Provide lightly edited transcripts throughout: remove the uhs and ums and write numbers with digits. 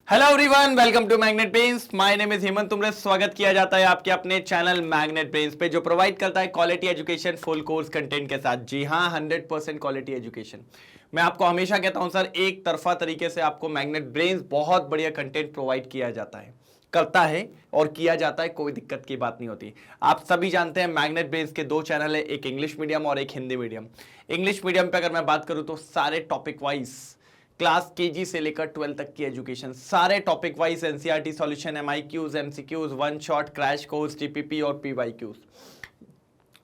Hello everyone, welcome to Magnet Brains. My name is Hemant. तुमसे स्वागत किया जाता है आपके अपने चैनल मैग्नेट ब्रेन्स पे, जो प्रोवाइड करता है quality education full course content के साथ। जी हाँ, 100% क्वालिटी एजुकेशन। मैं आपको हमेशा कहता हूं सर, एक तरफा तरीके से आपको मैग्नेट ब्रेन्स बहुत बढ़िया कंटेंट प्रोवाइड किया जाता है, करता है और किया जाता है, कोई दिक्कत की बात नहीं होती। आप सभी जानते हैं मैग्नेट ब्रेन्स के दो चैनल है, एक इंग्लिश मीडियम और एक हिंदी मीडियम। इंग्लिश मीडियम पे अगर मैं बात करूं तो सारे टॉपिक वाइज क्लास केजी से लेकर 12 तक की एजुकेशन, सारे topic wise NCERT solution, MIQs, MCQs, one shot, crash course, DPP और पीवाईक्यूज,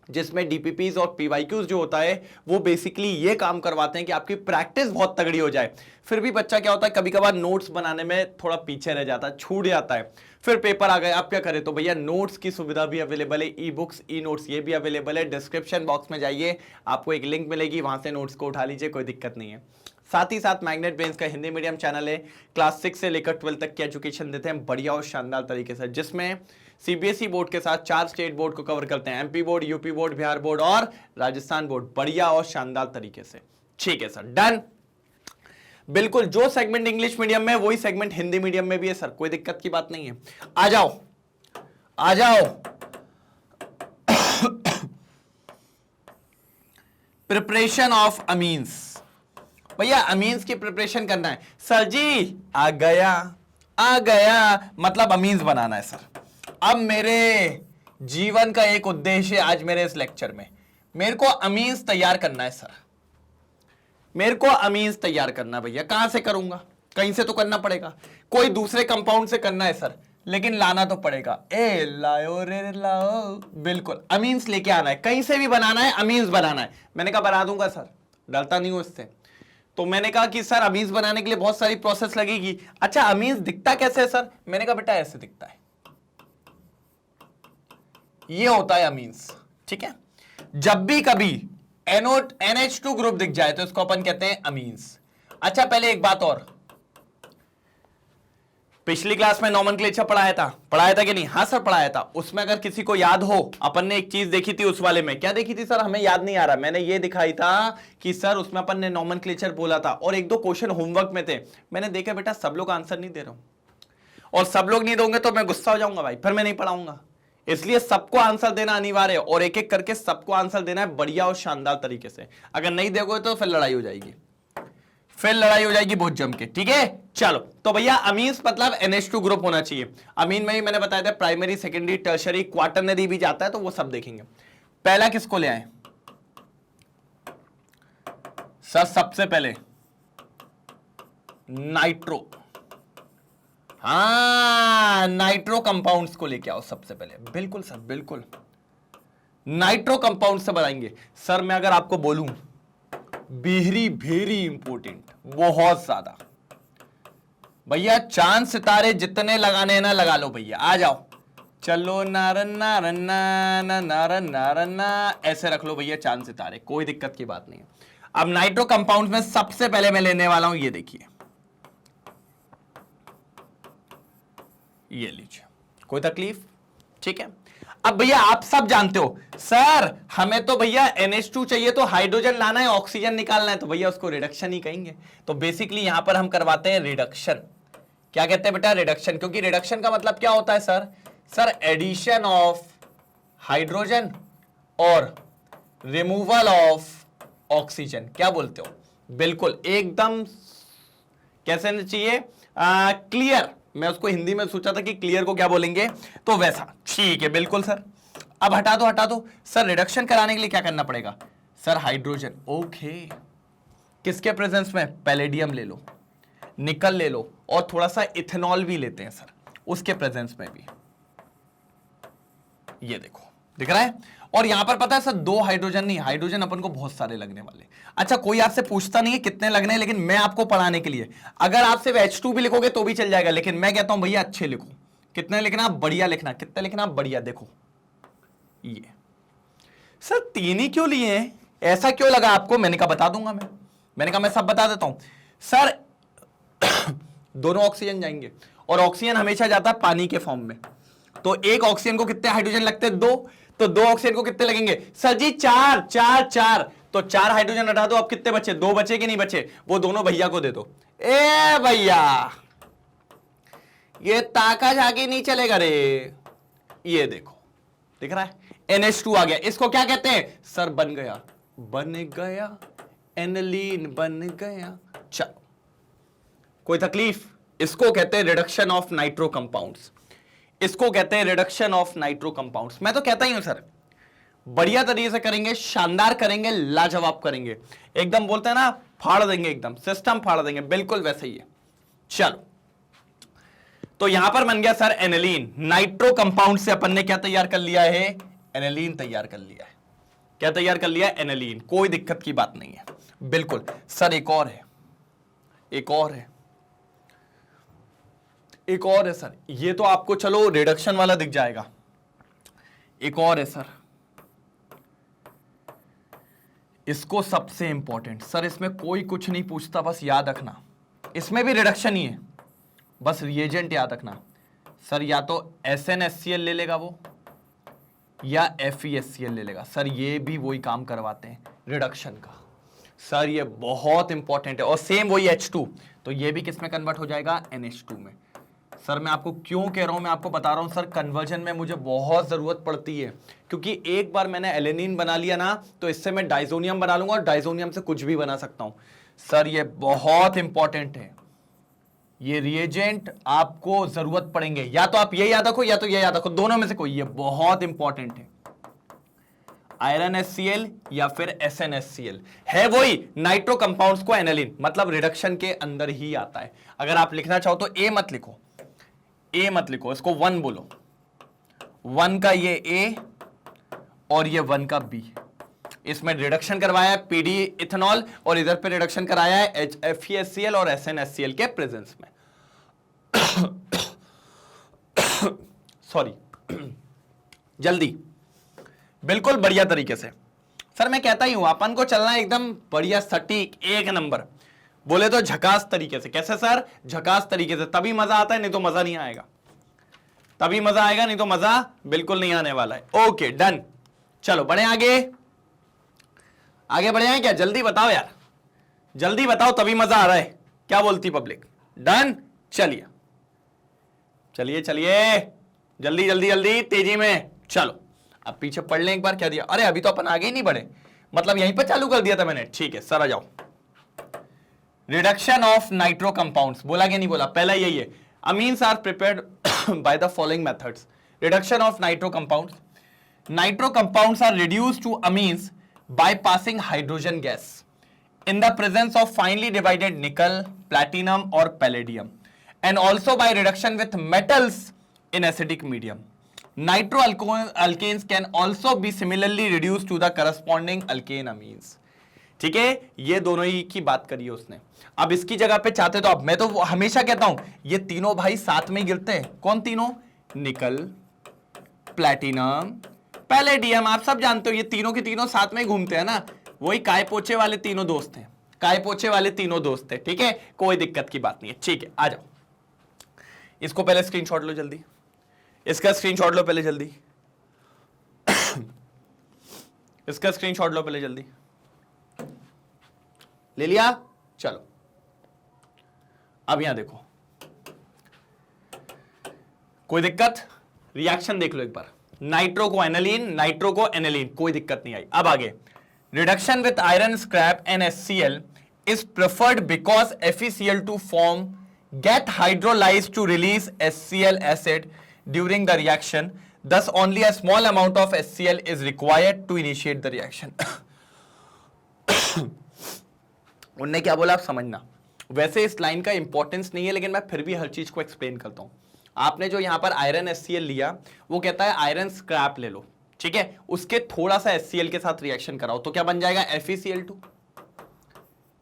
जिसमें डीपीपीज और पीवाईक्यूज जो होता है वो बेसिकली ये काम करवाते हैं कि आपकी प्रैक्टिस बहुत तगड़ी हो जाए। फिर भी बच्चा क्या होता है, कभी कभार नोट्स बनाने में थोड़ा पीछे रह जाता है, छूट जाता है। फिर पेपर आ गए, आप क्या करें? तो भैया नोट्स की सुविधा भी अवेलेबल है, ई बुक्स, ई नोट्स ये भी अवेलेबल है। डिस्क्रिप्शन बॉक्स में जाइए, आपको एक लिंक मिलेगी, वहां से नोट्स को उठा लीजिए, कोई दिक्कत नहीं है। साथ ही साथ मैग्नेट ब्रेन्स का हिंदी मीडियम चैनल है, क्लास 6 से लेकर 12 तक की एजुकेशन देते हैं बढ़िया और शानदार तरीके से, जिसमें सीबीएसई बोर्ड के साथ 4 स्टेट बोर्ड को कवर करते हैं, MP board, UP board, Bihar board और राजस्थान बोर्ड, बढ़िया और शानदार तरीके से। ठीक है सर, डन। बिल्कुल, जो सेगमेंट इंग्लिश मीडियम में वही सेगमेंट हिंदी मीडियम में भी है सर, कोई दिक्कत की बात नहीं है। आ जाओ आ जाओ। प्रिपरेशन ऑफ अमीन्स, भैया अमीन्स की प्रिपरेशन करना है सर जी। आ गया मतलब अमीन्स बनाना है सर। अब मेरे जीवन का एक उद्देश्य आज मेरे इस लेक्चर में, मेरे को अमीन्स तैयार करना है सर, मेरे को अमीन्स तैयार करना। भैया कहां से करूंगा? कहीं से तो करना पड़ेगा, कोई दूसरे कंपाउंड से करना है सर, लेकिन लाना तो पड़ेगा। ए लाओ रे लाओ, बिल्कुल अमीन्स लेके आना है, कहीं से भी बनाना है, अमीन्स बनाना है। मैंने कहा बना दूंगा सर, डरता नहीं हूं इससे। तो मैंने कहा कि सर अमीन्स बनाने के लिए बहुत सारी प्रोसेस लगेगी। अच्छा अमीन्स दिखता कैसे है सर? मैंने कहा बेटा ऐसे दिखता है, ये होता है अमीन्स। ठीक है, जब भी कभी NH2 ग्रुप दिख जाए तो इसको अपन कहते हैं अमीन्स। अच्छा पहले एक बात और, पिछली क्लास में नोमेनक्लेचर पढ़ाया था कि नहीं? हाँ सर पढ़ाया था। उसमें अगर किसी को याद हो, अपन ने एक चीज देखी थी उस वाले में। क्या देखी थी सर? हमें याद नहीं आ रहा। मैंने ये दिखाई था कि सर उसमें अपन ने नोमेनक्लेचर बोला था और एक दो क्वेश्चन होमवर्क में थे। मैंने देखा बेटा सब लोग आंसर नहीं दे रहा हूं, और सब लोग नहीं दोगे तो मैं गुस्सा हो जाऊंगा भाई, फिर मैं नहीं पढ़ाऊंगा। इसलिए सबको आंसर देना अनिवार्य है, और एक एक करके सबको आंसर देना है बढ़िया और शानदार तरीके से। अगर नहीं दोगे तो फिर लड़ाई हो जाएगी, बहुत जम के। ठीक है, चलो। तो भैया अमीन्स मतलब NH2 ग्रुप होना चाहिए। अमीन में ही मैंने बताया था प्राइमरी, सेकेंडरी, टर्शरी, क्वाटरनरी भी जाता है, तो वो सब देखेंगे। पहला किसको ले आए सर? सबसे पहले नाइट्रो, हाँ नाइट्रो कंपाउंड्स को लेके आओ सबसे पहले। बिल्कुल सर, बिल्कुल नाइट्रो कंपाउंड से बनाएंगे सर। मैं अगर आपको बोलूं वेरी इंपोर्टेंट, बहुत ज्यादा भैया, चांद सितारे जितने लगाने हैं ना लगा लो भैया, आ जाओ। चलो नारन्ना रन्ना ना नारन्ना रन्ना, ऐसे रख लो भैया चांद सितारे, कोई दिक्कत की बात नहीं है। अब नाइट्रो कंपाउंड में सबसे पहले मैं लेने वाला हूं, ये देखिए, ये लीजिए, कोई तकलीफ? ठीक है। अब भैया आप सब जानते हो सर, हमें तो भैया NH2 चाहिए तो हाइड्रोजन लाना है, ऑक्सीजन निकालना है, तो भैया उसको रिडक्शन ही कहेंगे। तो बेसिकली यहां पर हम करवाते हैं रिडक्शन। क्या कहते हैं बेटा? रिडक्शन। क्योंकि रिडक्शन का मतलब क्या होता है sir? Sir addition of hydrogen और रिमूवल ऑफ ऑक्सीजन। क्या बोलते हो? बिल्कुल एकदम कैसे चाहिए, क्लियर। मैं उसको हिंदी में सोचा था कि क्लियर को क्या बोलेंगे, तो वैसा। ठीक है, बिल्कुल सर। अब हटा दो सर। रिडक्शन कराने के लिए क्या करना पड़ेगा सर? हाइड्रोजन। ओके, किसके प्रेजेंस में? पैलेडियम ले लो, निकल ले लो, और थोड़ा सा इथेनॉल भी लेते हैं सर उसके प्रेजेंस में भी। ये देखो, दिख रहा है। और यहां पर पता है सर, 2 हाइड्रोजन नहीं, हाइड्रोजन अपन को बहुत सारे लगने वाले। अच्छा कोई आपसे पूछता नहीं है कितने लगने हैं, लेकिन मैं आपको पढ़ाने के लिए, अगर आप सिर्फ H2 भी लिखोगे तो भी चल जाएगा, लेकिन मैं कहता हूं भैया अच्छे लिखो। कितने लिखना? बढ़िया लिखना। कितने लिखना? बढ़िया। देखो ये सर 3 ही क्यों लिए हैं? ऐसा क्यों लगा आपको? मैंने कहा बता दूंगा मैंने कहा मैं सब बता देता हूं सर। दोनों ऑक्सीजन जाएंगे, और ऑक्सीजन हमेशा जाता है पानी के फॉर्म में। तो एक ऑक्सीजन को कितने हाइड्रोजन लगते हैं? 2। तो 2 ऑक्सीजन को कितने लगेंगे सर जी? 4। तो 4 हाइड्रोजन हटा दो, अब कितने बचे? 2 बचे कि नहीं बचे? वो दोनों भैया को दे दो। ए भैया ये ताका झाकी नहीं चलेगा रे। ये देखो दिख रहा है NH2 आ गया, इसको क्या कहते हैं सर? बन गया, बन गया एनिलीन बन गया। चलो कोई तकलीफ? इसको कहते हैं रिडक्शन ऑफ नाइट्रो कंपाउंड्स, इसको कहते हैं रिडक्शन ऑफ नाइट्रो कंपाउंड्स। मैं तो कहता ही हूं सर बढ़िया तरीके से करेंगे, शानदार करेंगे, लाजवाब करेंगे, एकदम बोलते हैं ना फाड़ देंगे, एकदम सिस्टम फाड़ देंगे, बिल्कुल वैसे ही है। चलो तो यहां पर बन गया सर एनिलीन। नाइट्रो कंपाउंड से अपन ने क्या तैयार कर लिया है? एनिलीन तैयार कर लिया है। क्या तैयार कर लिया? एनिलीन। कोई दिक्कत की बात नहीं है, बिल्कुल सर। एक और है, एक और है, एक और है सर। ये तो आपको चलो रिडक्शन वाला दिख जाएगा, एक और है सर, इसको सबसे इंपॉर्टेंट सर, इसमें कोई कुछ नहीं पूछता, बस याद रखना इसमें भी रिडक्शन ही है, बस रिएजेंट याद रखना सर। या तो SnHCl ले लेगा वो, या FeHCl ले लेगा सर। ये भी वही काम करवाते हैं रिडक्शन का सर, ये बहुत इंपॉर्टेंट है। और सेम वही H2, तो ये भी किस में कन्वर्ट हो जाएगा? NH2 में। सर मैं आपको क्यों कह रहा हूं, मैं आपको बता रहा हूं सर, कन्वर्जन में मुझे बहुत जरूरत पड़ती है, क्योंकि एक बार मैंने एलेनिन बना लिया ना, तो इससे मैं डाइजोनियम बना लूंगा, और डाइजोनियम से कुछ भी बना सकता हूं सर। ये बहुत इंपॉर्टेंट है, ये रिएजेंट आपको जरूरत पड़ेंगे। या तो आप ये याद रखो, या तो ये याद रखो, दोनों में से कोई, ये बहुत इंपॉर्टेंट है। आयरन HCl या फिर SnHCl है वही नाइट्रो कंपाउंड्स को एनिलीन, मतलब रिडक्शन के अंदर ही आता है। अगर आप लिखना चाहो तो ए मत लिखो, ए मत लिखो, इसको 1 बोलो। 1 का ये ए और ये 1 का बी, इसमें रिडक्शन करवाया है PD इथेनॉल, और इधर पे रिडक्शन कराया है FeHCl और SnHCl के प्रेजेंस में। सॉरी जल्दी, बिल्कुल बढ़िया तरीके से सर। मैं कहता ही हूं अपन को चलना है एकदम बढ़िया सटीक एक नंबर, बोले तो झकास तरीके से। कैसे सर? झकास तरीके से, तभी मजा आता है, नहीं तो मजा नहीं आएगा। तभी मजा आएगा, नहीं तो मजा बिल्कुल नहीं आने वाला है। ओके डन, चलो बढ़े आगे, आगे बढ़े हैं क्या? जल्दी बताओ यार, जल्दी बताओ, तभी मजा आ रहा है। क्या बोलती पब्लिक? डन, चलिए चलिए चलिए, जल्दी जल्दी जल्दी, तेजी में। चलो अब पीछे पढ़ लें एक बार, क्या दिया? अरे अभी तो अपन आगे ही नहीं बढ़े, मतलब यहीं पर चालू कर दिया था मैंने। ठीक है सर, आ जाओ। रिडक्शन ऑफ नाइट्रो कंपाउंड्स, बोला कि नहीं बोला? पहला यही है, amines are prepared by the following methods. Reduction of nitro compounds, nitro compounds are reduced to amines by passing hydrogen gas in the presence of finely divided nickel, platinum or palladium, and also by reduction with metals in acidic medium. Nitroalkanes can also be similarly reduced to the corresponding alkane amines. ठीक है, ये दोनों ही की बात करी है उसने। अब इसकी जगह पे चाहते तो, अब मैं तो हमेशा कहता हूं ये तीनों भाई साथ में गिरते हैं। कौन तीनों? निकल, प्लैटिनम, पैलेडियम। आप सब जानते हो ये तीनों के तीनों साथ में घूमते हैं ना, वही काय पोचे वाले तीनों दोस्त हैं, काय पोचे वाले तीनों दोस्त हैं। ठीक है, कोई दिक्कत की बात नहीं है। ठीक है, आ जाओ, इसको पहले स्क्रीनशॉट लो जल्दी, इसका स्क्रीनशॉट लो पहले जल्दी, इसका स्क्रीनशॉट लो पहले जल्दी। ले लिया? चलो अब यहां देखो, कोई दिक्कत? रिएक्शन देख लो एक बार, नाइट्रो को एनिलीन, नाइट्रो को एनिलीन, कोई दिक्कत नहीं आई। अब आगे, reduction with iron scrap NaCl is preferred because FeCl2 form get hydrolyzed to release HCl acid during the reaction, thus only a small amount of HCl is required to initiate the reaction. उनने क्या बोला आप समझना, वैसे इस line का importance नहीं है, लेकिन मैं फिर भी हर चीज को एक्सप्लेन करता हूं। आपने जो यहां पर आयरन HCl लिया, वो कहता है आयरन स्क्रैप ले लो, ठीक है, उसके थोड़ा सा HCl के साथ रिएक्शन कराओ, तो क्या बन जाएगा? FeCl2,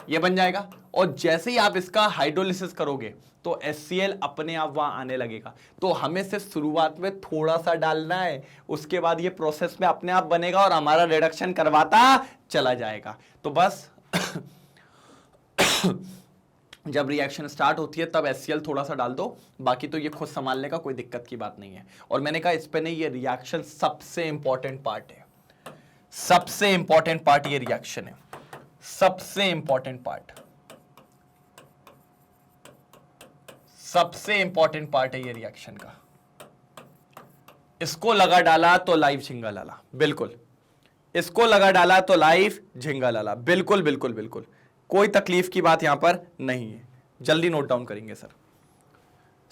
ये बन जाएगा। और जैसे ही आप इसका हाइड्रोलिसिस करोगे तो HCl अपने आप वहां आने लगेगा। तो हमें सिर्फ शुरुआत में थोड़ा सा डालना है, उसके बाद ये प्रोसेस में अपने आप बनेगा और हमारा रिडक्शन करवाता चला जाएगा। तो बस जब रिएक्शन स्टार्ट होती है तब HCl थोड़ा सा डाल दो, बाकी तो ये खुद संभालने का, कोई दिक्कत की बात नहीं है। और मैंने कहा इस पे नहीं, ये रिएक्शन सबसे इंपॉर्टेंट पार्ट है, सबसे इंपॉर्टेंट पार्ट ये रिएक्शन है, सबसे इंपॉर्टेंट पार्ट, सबसे इंपॉर्टेंट पार्ट है ये रिएक्शन का। इसको लगा डाला तो लाइव झिंगा लाला, बिल्कुल। इसको लगा डाला तो लाइव झिंगा लाला, बिल्कुल बिल्कुल बिल्कुल, कोई तकलीफ की बात यहां पर नहीं है। जल्दी नोट डाउन करेंगे सर,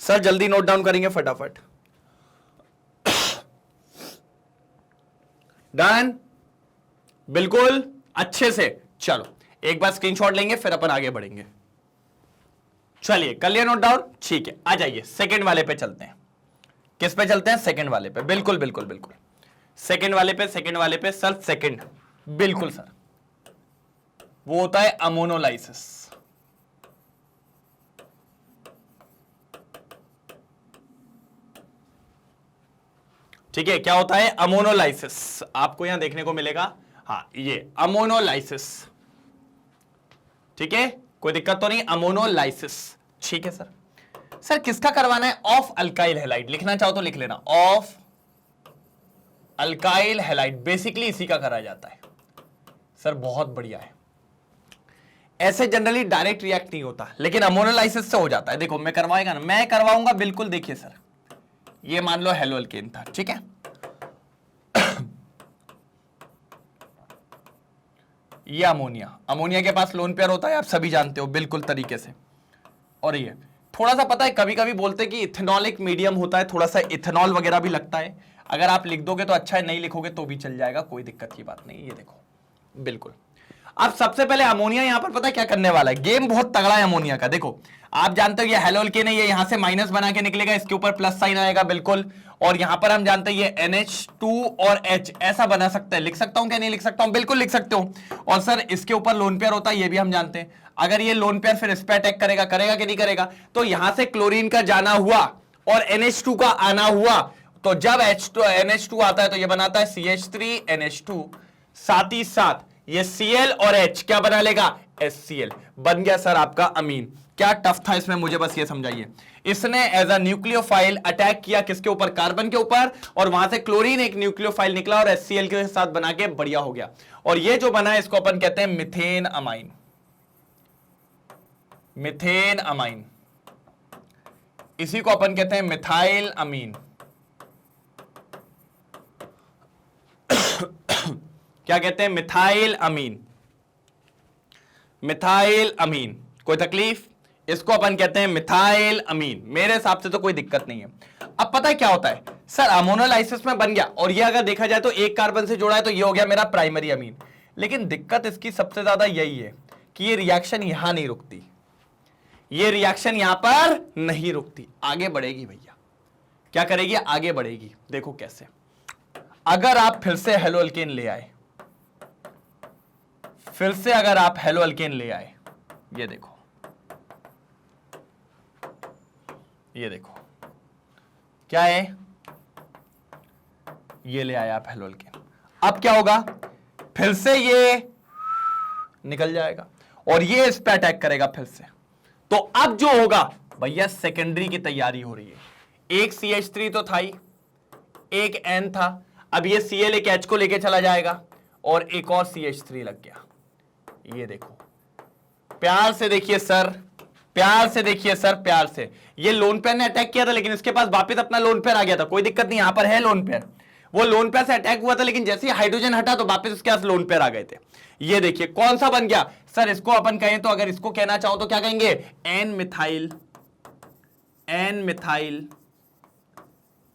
सर जल्दी नोट डाउन करेंगे फटाफट। डन, बिल्कुल अच्छे से। चलो एक बार स्क्रीनशॉट लेंगे फिर अपन आगे बढ़ेंगे। चलिए कर लिया नोट डाउन, ठीक है। आ जाइए सेकंड वाले पे चलते हैं। किस पे चलते हैं? सेकंड वाले पे, बिल्कुल बिल्कुल बिल्कुल। सेकंड वाले पे, सेकंड वाले पे सर, सेकंड, बिल्कुल सर। वो होता है अमोनोलाइसिस। ठीक है, क्या होता है? अमोनोलाइसिस। आपको यहां देखने को मिलेगा, हाँ ये अमोनोलाइसिस। ठीक है, कोई दिक्कत तो नहीं, अमोनोलाइसिस। ठीक है सर। सर किसका करवाना है? Of alkyl halide. लिखना चाहो तो लिख लेना, ऑफ अल्काइल हैलाइड। बेसिकली इसी का करा जाता है सर, बहुत बढ़िया है। ऐसे जनरली डायरेक्ट रिएक्ट नहीं होता, लेकिन अमोनोलाइसिस से हो जाता है। देखो मैं करवाएगा ना, मैं करवाऊंगा बिल्कुल। देखिए सर, ये मान लो हेलो अल्केन था, ठीक है। ये अमोनिया, अमोनिया के पास लोन पेयर होता है, आप सभी जानते हो बिल्कुल तरीके से। और ये थोड़ा सा पता है, कभी कभी बोलते हैं कि इथेनॉलिक मीडियम होता है, थोड़ा सा इथेनॉल वगैरह भी लगता है। अगर आप लिख दोगे तो अच्छा है, नहीं लिखोगे तो भी चल जाएगा, कोई दिक्कत की बात नहीं। ये देखो बिल्कुल। अब सबसे पहले अमोनिया यहां पर पता है क्या करने वाला है? गेम बहुत तगड़ा है अमोनिया का। देखो आप जानते हो ये हेलो अल्केन है, ये यहां से माइनस बना के निकलेगा, इसके ऊपर प्लस साइन आएगा, बिल्कुल। और यहां पर हम जानते हैं ये NH2 और H ऐसा बना सकता है। लिख सकता हूं क्या? नहीं लिख सकता हूं, बिल्कुल लिख सकते हो। और सर इसके ऊपर लोन पेयर होता है, ये भी हम जानते हैं। अगर ये लोन पेयर फिर इस पे अटैक करेगा, करेगा कि नहीं करेगा? तो यहां से क्लोरीन का जाना हुआ और NH2 का आना हुआ, तो जब NH2 आता है तो ये बनाता है CH3NH2, साथ ही साथ ये Cl और H क्या बना लेगा? HCl। बन गया सर आपका अमीन। क्या टफ था इसमें, मुझे बस ये समझाइए। इसने एज अ न्यूक्लियोफाइल अटैक किया किसके ऊपर? कार्बन के ऊपर, और वहां से क्लोरीन एक न्यूक्लियोफाइल निकला और HCl के साथ बना के बढ़िया हो गया। और ये जो बना है इसको अपन कहते हैं मिथेन अमाइन। मिथेन अमाइन, इसी को अपन कहते हैं मिथाइल अमीन। क्या कहते हैं? मिथाइल अमीन। मिथाइल अमीन, कोई तकलीफ? इसको अपन कहते हैं मिथाइल अमीन। मेरे हिसाब से तो कोई दिक्कत नहीं है। अब पता है क्या होता है सर, अमोनोलाइसिस में बन गया, और ये अगर देखा जाए तो एक कार्बन से जोड़ा है, तो ये हो गया मेरा प्राइमरी अमीन। लेकिन दिक्कत इसकी सबसे ज्यादा यही है कि ये रिएक्शन यहां नहीं रुकती, ये रिएक्शन यहां पर नहीं रुकती, आगे बढ़ेगी भैया। क्या करेगी? आगे बढ़ेगी। देखो कैसे। अगर आप फिर से हेलो अल्केन ले आए, फिर से अगर आप हेलो अल्केन ले आए, ये देखो, ये देखो क्या है, ये ले आया आप हेलो अल्केन। अब क्या होगा? फिर से ये निकल जाएगा और ये इस पे अटैक करेगा फिर से। तो अब जो होगा भैया, सेकेंडरी की तैयारी हो रही है। एक CH3 तो था ही, एक N था, अब ये Cl एक H को लेके चला जाएगा और एक और CH3 लग गया। ये देखो, प्यार से देखिए सर, प्यार से देखिए सर, प्यार से। ये लोन पेयर ने अटैक किया था, लेकिन इसके पास वापस अपना लोन पेयर आ गया था, कोई दिक्कत नहीं, यहां पर है लोन पेयर। वो लोन पेयर से अटैक हुआ था, लेकिन जैसे ही हाइड्रोजन हटा तो वापस उसके पास लोन पेयर आ गए थे। ये देखिए कौन सा बन गया सर, इसको अपन कहें तो, अगर इसको कहना चाहो तो क्या कहेंगे? N methyl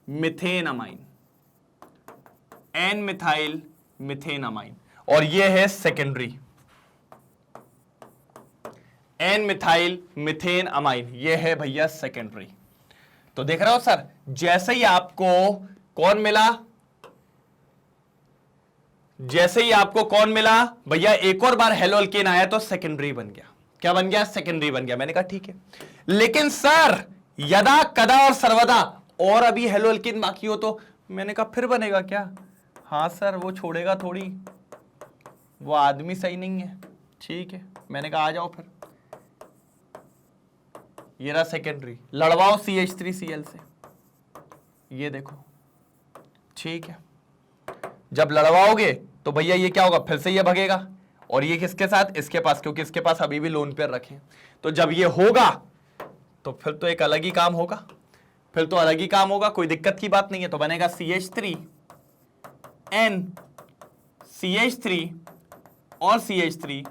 methane amine, N methyl methane amine. और ये है secondary, N methyl methane amine, ये है भैया सेकेंडरी। तो देख रहे हो सर, जैसे ही आपको कौन मिला, जैसे ही आपको कौन मिला भैया, एक और बार हेलो अल्केन आया तो सेकेंडरी बन गया। क्या बन गया? सेकेंडरी बन गया। मैंने कहा ठीक है, लेकिन सर यदा कदा और सर्वदा और अभी हेलो अल्केन बाकी हो तो, मैंने कहा फिर बनेगा क्या? हाँ सर, वो छोड़ेगा थोड़ी, वो आदमी सही नहीं है। ठीक है, मैंने कहा आ जाओ फिर। ये रहा सेकेंडरी, लड़वाओ CH3Cl से, ये देखो, ठीक है। जब लड़वाओगे तो भैया ये क्या होगा? फिर से ये भगेगा, और ये किसके साथ? इसके पास, क्योंकि इसके पास अभी भी लोन पेयर रखे। तो जब ये होगा तो फिर तो एक अलग ही काम होगा, फिर तो अलग ही काम होगा, कोई दिक्कत की बात नहीं है। तो बनेगा CH3 N CH3 और CH3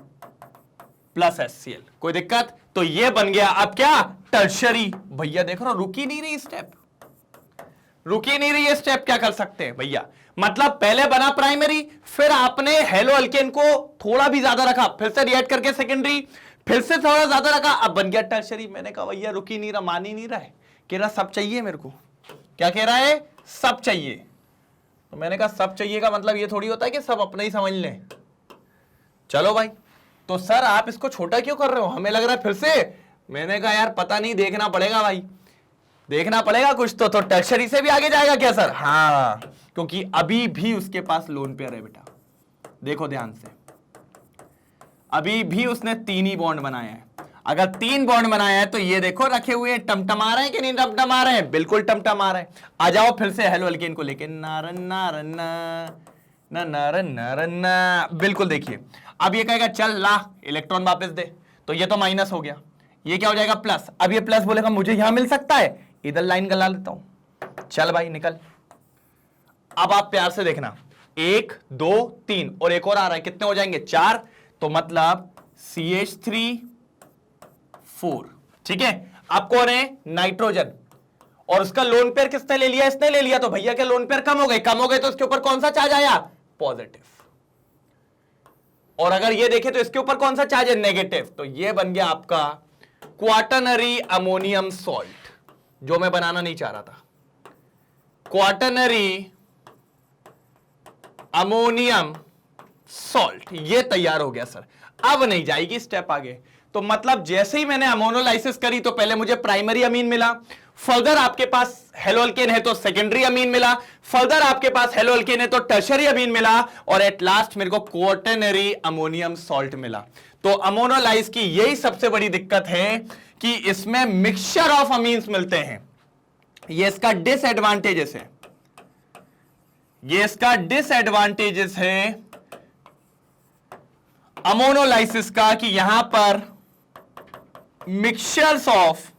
प्लस HCl, कोई दिक्कत? तो ये बन गया अब क्या, टर्शरी। भैया देखो ना, रुकी नहीं रही स्टेप, रुकी नहीं रही है स्टेप। क्या कर सकते हैं भैया, मतलब पहले बना प्राइमरी, फिर आपने हेलो अल्केन को थोड़ा भी ज्यादा रखा, फिर से रिएक्ट करके सेकेंडरी, फिर से थोड़ा ज्यादा रखा, अब बन गया टर्शरी। मैंने कहा भैया रुकी नहीं रहा, मान ही नहीं रहा है, कह रहा सब चाहिए मेरे को। क्या कह रहा है, सब चाहिए। तो मैंने कहा सब चाहिए का मतलब ये थोड़ी होता है कि सब अपना ही समझ लें। चलो भाई, तो सर आप इसको छोटा क्यों कर रहे हो, हमें लग रहा है फिर से। मैंने कहा यार पता नहीं, देखना पड़ेगा भाई, देखना पड़ेगा कुछ तो टर्शरी से भी आगे जाएगा क्या सर? हाँ, क्योंकि अभी भी उसके पास लोन पेयर है बेटा, देखो ध्यान से, अभी भी उसने 3 ही बॉन्ड बनाए हैं। अगर 3 बॉन्ड बनाया है तो ये देखो रखे हुए टमटमा रहे हैं कि नहीं टमटमा रहे हैं, बिल्कुल टमटमा रहे हैं। आ जाओ फिर से हेलो अल्केन को लेके, नारन नारन ना नारन नारन ना, बिल्कुल। देखिए अब ये कहेगा चल ला इलेक्ट्रॉन वापस दे, तो ये तो माइनस हो गया, ये क्या हो जाएगा प्लस। अब ये प्लस बोलेगा मुझे यहां मिल सकता है, इधर लाइन गला लेता हूं, चल भाई निकल। अब आप प्यार से देखना, 1 2 3 और एक और आ रहा है, कितने हो जाएंगे 4, तो मतलब CH3 4, ठीक है। अब कौन है, नाइट्रोजन, और उसका लोन पेयर किसने ले लिया, इसने ले लिया, तो भैया के लोन पेयर कम हो गए, कम हो गए तो इसके ऊपर कौन सा चार्ज आया, पॉजिटिव। और अगर ये देखें तो इसके ऊपर कौन सा चार्ज है, नेगेटिव। तो ये बन गया आपका क्वाटरनरी अमोनियम सॉल्ट, जो मैं बनाना नहीं चाह रहा था, क्वाटरनरी अमोनियम सॉल्ट, ये तैयार हो गया सर। अब नहीं जाएगी स्टेप आगे, तो मतलब जैसे ही मैंने अमोनोलाइसिस करी तो पहले मुझे प्राइमरी अमीन मिला, फर्दर आपके पास हेलो अल्केन है तो सेकेंडरी अमीन मिला, फर्दर आपके पास हेलो अल्केन है तो टर्शरी अमीन मिला, और एट लास्ट मेरे को क्वाटरनरी अमोनियम सॉल्ट मिला। तो अमोनोलाइज की यही सबसे बड़ी दिक्कत है कि इसमें मिक्सचर ऑफ अमीन्स मिलते हैं, ये इसका डिसएडवांटेजेस है, ये इसका डिसएडवांटेजेस है अमोनोलाइसिस का, कि यहां पर mixtures of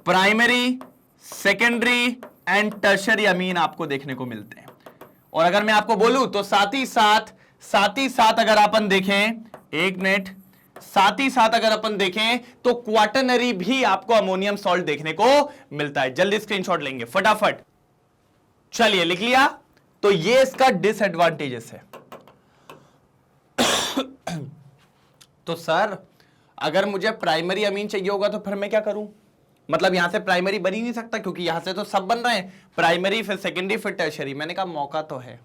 primary secondary and tertiary अमीन आपको देखने को मिलते हैं। और अगर मैं आपको बोलूं तो साथ ही साथ अगर अपन देखें, एक मिनट, साथ ही साथ अगर अपन देखें तो क्वाटरनरी भी आपको अमोनियम सॉल्ट देखने को मिलता है। जल्दी स्क्रीनशॉट लेंगे फटाफट, चलिए लिख लिया। तो ये इसका डिसएडवांटेजेस है। तो सर अगर मुझे प्राइमरी अमीन चाहिए होगा तो फिर मैं क्या करूं, मतलब यहां से प्राइमरी बन ही नहीं सकता, क्योंकि यहां से तो सब बन रहे हैं, प्राइमरी फिर सेकेंडरी फिर टर्शरी। मैंने कहा मौका तो है,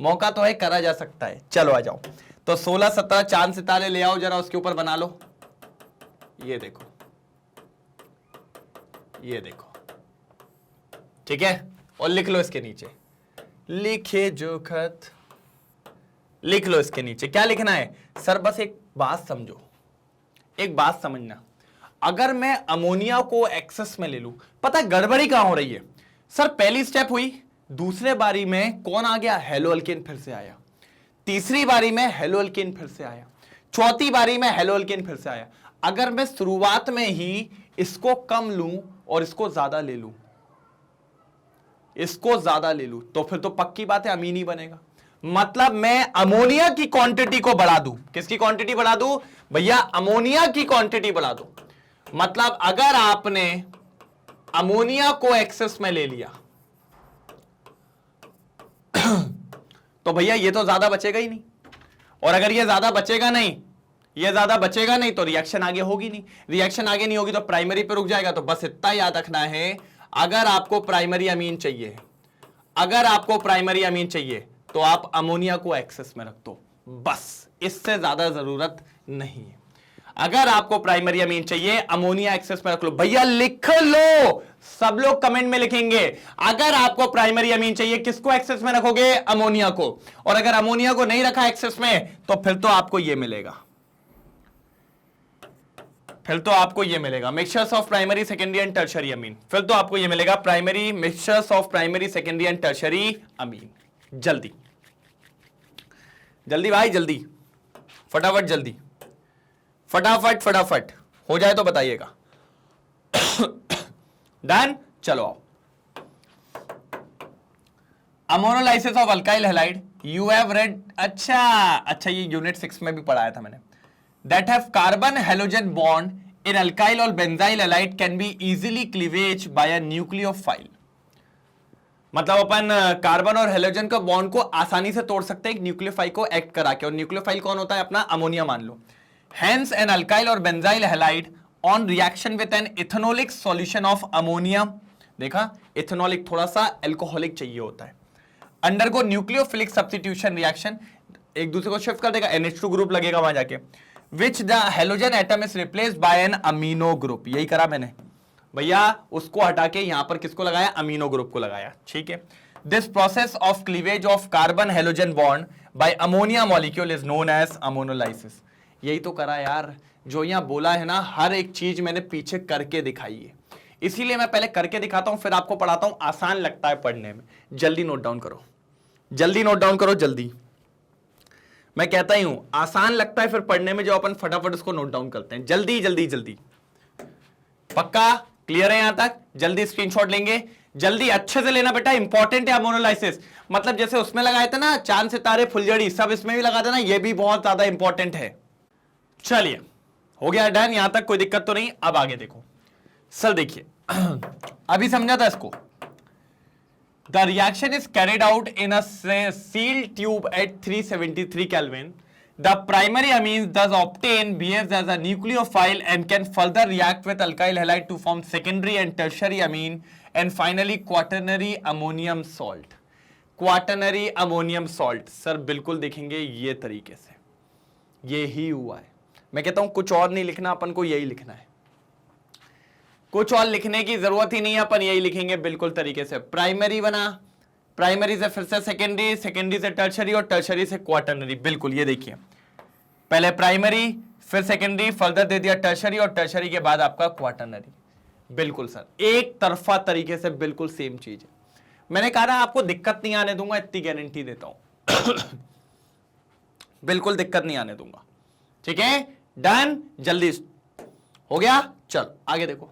मौका तो है, करा जा सकता है। चलो आ जाओ, तो 16 17 चांद सितारे ले आओ जरा, उसके ऊपर बना लो। ये देखो, ये देखो, ठीक है। और लिख लो इसके नीचे, लिखे जो खत, लिख लो इसके नीचे क्या लिखना है सर। बस एक बात समझो, एक बात समझना, अगर मैं अमोनिया को एक्सेस में ले लूं, पता है गड़बड़ी कहां हो रही है सर। पहली स्टेप हुई, दूसरे बारी में कौन आ गया, हेलो अल्केन फिर से आया, तीसरी बारी में हेलो अल्केन फिर से आया, चौथी बारी में हेलो अल्केन फिर से आया। अगर मैं शुरुआत में ही इसको कम लूं और इसको ज्यादा ले लूं, इसको ज्यादा ले लूं, तो फिर तो पक्की बात है अमीन ही बनेगा। मतलब मैं अमोनिया की क्वांटिटी को बढ़ा दूं, किसकी क्वांटिटी बढ़ा दूं भैया, अमोनिया की क्वांटिटी बढ़ा दूं। मतलब अगर आपने अमोनिया को एक्सेस में ले लिया तो भैया ये तो ज्यादा बचेगा ही नहीं, और अगर ये ज्यादा बचेगा नहीं, ये ज्यादा बचेगा नहीं तो रिएक्शन आगे होगी नहीं, रिएक्शन आगे नहीं होगी तो प्राइमरी पे रुक जाएगा। तो बस इतना याद रखना है, अगर आपको प्राइमरी अमीन चाहिए, अगर आपको प्राइमरी अमीन चाहिए तो आप अमोनिया को एक्सेस में रख दो, बस इससे ज्यादा जरूरत नहीं है। अगर आपको प्राइमरी अमीन चाहिए, अमोनिया एक्सेस में रख लो। भैया लिख लो, सब लोग कमेंट में लिखेंगे, अगर आपको प्राइमरी अमीन चाहिए किसको एक्सेस में रखोगे, अमोनिया को। और अगर अमोनिया को नहीं रखा एक्सेस में तो फिर तो आपको यह मिलेगा, फिर तो आपको यह मिलेगा mixtures of primary secondary and tertiary अमीन। फिर तो आपको यह मिलेगा primary mixtures of primary secondary and tertiary अमीन। जल्दी जल्दी भाई, जल्दी फटाफट, जल्दी फटाफट फटाफट, हो जाए तो बताइएगा। डन, चलो आओ। Ammonolysis of alkyl halide, you have read, अच्छा ये यूनिट 6 में भी पढ़ाया था मैंने। That have carbon halogen bond in alkyl और benzyl halide can be easily cleavage by a nucleophile. मतलब अपन कार्बन और हेलोजन का बॉन्ड को आसानी से तोड़ सकते हैं एक न्यूक्लियोफाइल को एक्ट करा के, और न्यूक्लियोफाइल कौन होता है? अपना अमोनिया मान लो। हेंस एन अल्काइल और benzyl halide on reaction with an ethanolic solution of ammonia, देखा इथेनोलिक थोड़ा सा एल्कोहलिक चाहिए होता है, अंडरगो न्यूक्लियोफिलिक सब्स्टिट्यूशन रिएक्शन, एक दूसरे को शिफ्ट कर देगा, NH2 ग्रुप लगेगा वहां जाके, which the halogen atom is replaced by an amino group. यही करा मैंने भैया, उसको हटा के यहां पर किसको लगाया? अमीनो ग्रुप को लगाया, ठीक है। This process of cleavage of carbon halogen bond by ammonia molecule is known as ammonolysis. यही तो करा यार, जो यहां बोला है ना, हर एक चीज मैंने पीछे करके दिखाई है, इसीलिए मैं पहले करके दिखाता हूं फिर आपको पढ़ाता हूं, आसान लगता है पढ़ने में। जल्दी नोट डाउन करो, जल्दी नोट डाउन करो, जल्दी। मैं कहता ही हूं आसान लगता है फिर पढ़ने में, जो अपन फटाफट उसको नोट डाउन करते हैं। जल्दी जल्दी जल्दी, पक्का क्लियर है यहां तक? जल्दी स्क्रीनशॉट लेंगे, जल्दी अच्छे से लेना बेटा, इंपॉर्टेंट है अमोनोलाइसिस। मतलब जैसे उसमें लगाए थे ना चांद सितारे फुलझड़ी, सब इसमें भी लगा देना, ये भी बहुत ज्यादा इंपॉर्टेंट है। चलिए हो गया डन, यहां तक कोई दिक्कत तो नहीं। अब आगे देखो सर, देखिए अभी समझा था इसको। The reaction is carried out in a sealed tube at 373 Kelvin. The primary amines thus obtained behaves as a nucleophile and can further react with alkyl halide to form secondary and tertiary amine and finally quaternary ammonium salt. Quaternary ammonium salt sir बिल्कुल देखेंगे ये तरीके से, ये ही हुआ है। मैं कहता हूं कुछ और नहीं लिखना, अपन को यही लिखना है, कुछ और लिखने की जरूरत ही नहीं है, अपन यही लिखेंगे बिल्कुल तरीके से। प्राइमरी बना, प्राइमरी से फिर से सेकेंडरी, सेकेंडरी से टर्शरी और टर्शरी से क्वाटरनरी। बिल्कुल ये देखिए, पहले प्राइमरी फिर सेकेंडरी, फर्दर दे दिया टर्शरी और टर्शरी के बाद आपका क्वाटरनरी। बिल्कुल सर, एक तरफा तरीके से बिल्कुल सेम चीज है। मैंने कहा ना आपको दिक्कत नहीं आने दूंगा, इतनी गारंटी देता हूं। बिल्कुल दिक्कत नहीं आने दूंगा, ठीक है। डन, जल्दी हो गया। चल आगे देखो,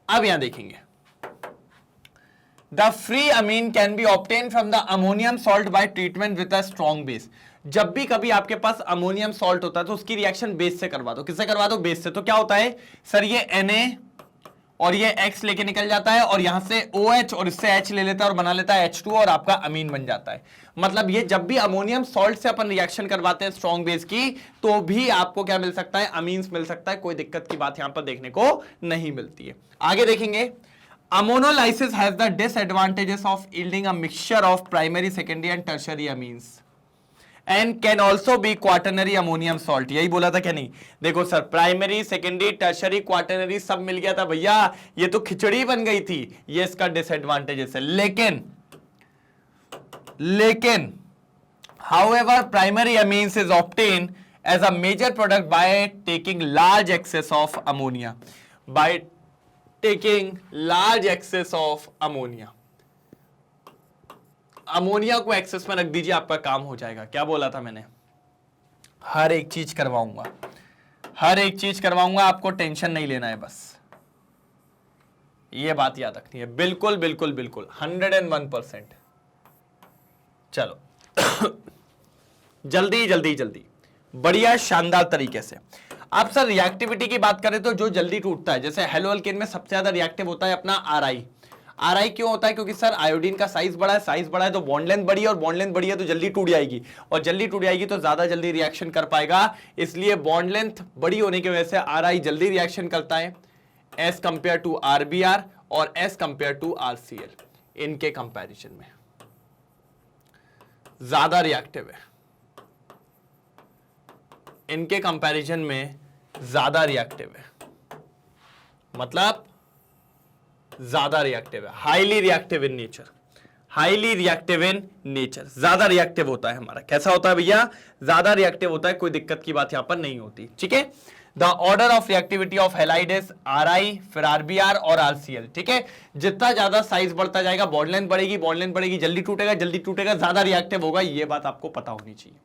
अब यहां देखेंगे, the free amine can be obtain from the ammonium salt by treatment with a strong base. जब भी कभी आपके पास अमोनियम सॉल्ट होता है तो उसकी रिएक्शन बेस से करवा दो। किससे करवा दो? बेस से। तो क्या होता है सर, ये Na और ये X लेके निकल जाता है और यहां से OH और इससे H ले लेता है और बना लेता है H2 और आपका अमीन बन जाता है। मतलब ये जब भी अमोनियम सॉल्ट से अपन रिएक्शन करवाते हैं स्ट्रॉन्ग बेस की, तो भी आपको क्या मिल सकता है? अमीन्स मिल सकता है। कोई दिक्कत की बात यहां पर देखने को नहीं मिलती है। आगे देखेंगे, ammonolysis has the disadvantages of yielding a mixture of primary, secondary and tertiary amines and can also be quaternary ammonium salt. यही बोला था क्या नहीं? देखो sir, primary, secondary, tertiary, quaternary सब मिल गया था भैया, ये तो खिचड़ी बन गई थी। ये इसका डिसएडवांटेजेस है। लेकिन however primary amines is obtained as a major product by taking large excess of ammonia, by taking large excess of ammonia। Ammonia को एक्सेस में रख दीजिए, आपका काम हो जाएगा। क्या बोला था मैंने? हर एक चीज करवाऊंगा, हर एक चीज करवाऊंगा, आपको टेंशन नहीं लेना है, बस ये बात याद रखनी है। बिल्कुल बिल्कुल बिल्कुल 101%। चलो जल्दी जल्दी जल्दी, बढ़िया शानदार तरीके से। आप सर रिएक्टिविटी की बात करें तो जो जल्दी टूटता है, जैसे हेलो अल्केन में सबसे ज्यादा रिएक्टिव होता है अपना RI। RI क्यों होता है? क्योंकि सर आयोडीन का साइज बड़ा है, साइज बड़ा है तो बॉन्ड लेंथ बड़ी है, और बॉन्ड लेंथ बड़ी है तो जल्दी टूट जाएगी, और जल्दी टूट जाएगी तो ज्यादा जल्दी रिएक्शन कर पाएगा। इसलिए बॉन्ड लेंथ बड़ी होने की वजह से RI जल्दी रिएक्शन करता है एज कंपेयर टू RBr और एज कंपेयर टू RCl। इनके कंपैरिजन में ज्यादा रिएक्टिव है, इनके कंपैरिजन में ज्यादा रिएक्टिव है, मतलब ज्यादा रिएक्टिव है, highly reactive in nature, highly reactive in nature, ज्यादा रिएक्टिव होता है हमारा। कैसा होता है भैया? ज्यादा रिएक्टिव होता है, कोई दिक्कत की बात यहां पर नहीं होती, ठीक है। The order of reactivity of halide is RI, फिर RBr और RCl, ठीक है। जितना ज्यादा साइज बढ़ता जाएगा, बॉन्ड लेंथ बढ़ेगी, बॉन्ड लेंथ बढ़ेगी, जल्दी टूटेगा, जल्दी टूटेगा, ज्यादा रिएक्टिव होगा। ये बात आपको पता होनी चाहिए।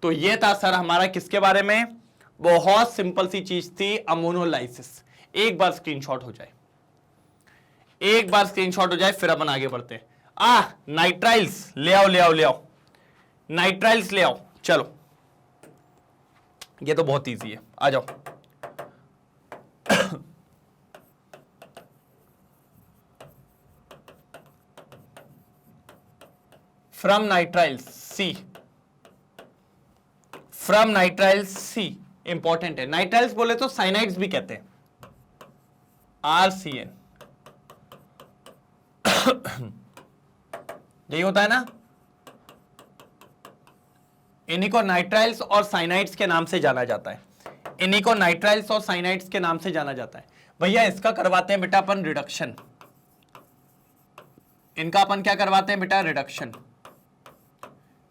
तो ये था सर हमारा किसके बारे में? बहुत सिंपल सी चीज थी, अमोनोलाइसिस। एक बार स्क्रीनशॉट हो जाए, एक बार स्क्रीनशॉट हो जाए, फिर अपन आगे बढ़ते हैं। नाइट्राइल्स ले आओ, ले आओ, ले आओ, नाइट्राइल्स ले आओ। चलो, ये तो बहुत इजी है, आ जाओ। From nitriles C, from nitriles C, important है। नाइट्राइल्स बोले तो साइनाइड्स भी कहते हैं, RCN। यही होता है ना, इन्हीं को नाइट्राइल्स और साइनाइड्स के नाम से जाना जाता है, इन्हीं को नाइट्राइल्स और साइनाइड्स के नाम से जाना जाता है। भैया इसका करवाते हैं बेटा अपन रिडक्शन, इनका अपन क्या करवाते हैं बेटा, रिडक्शन।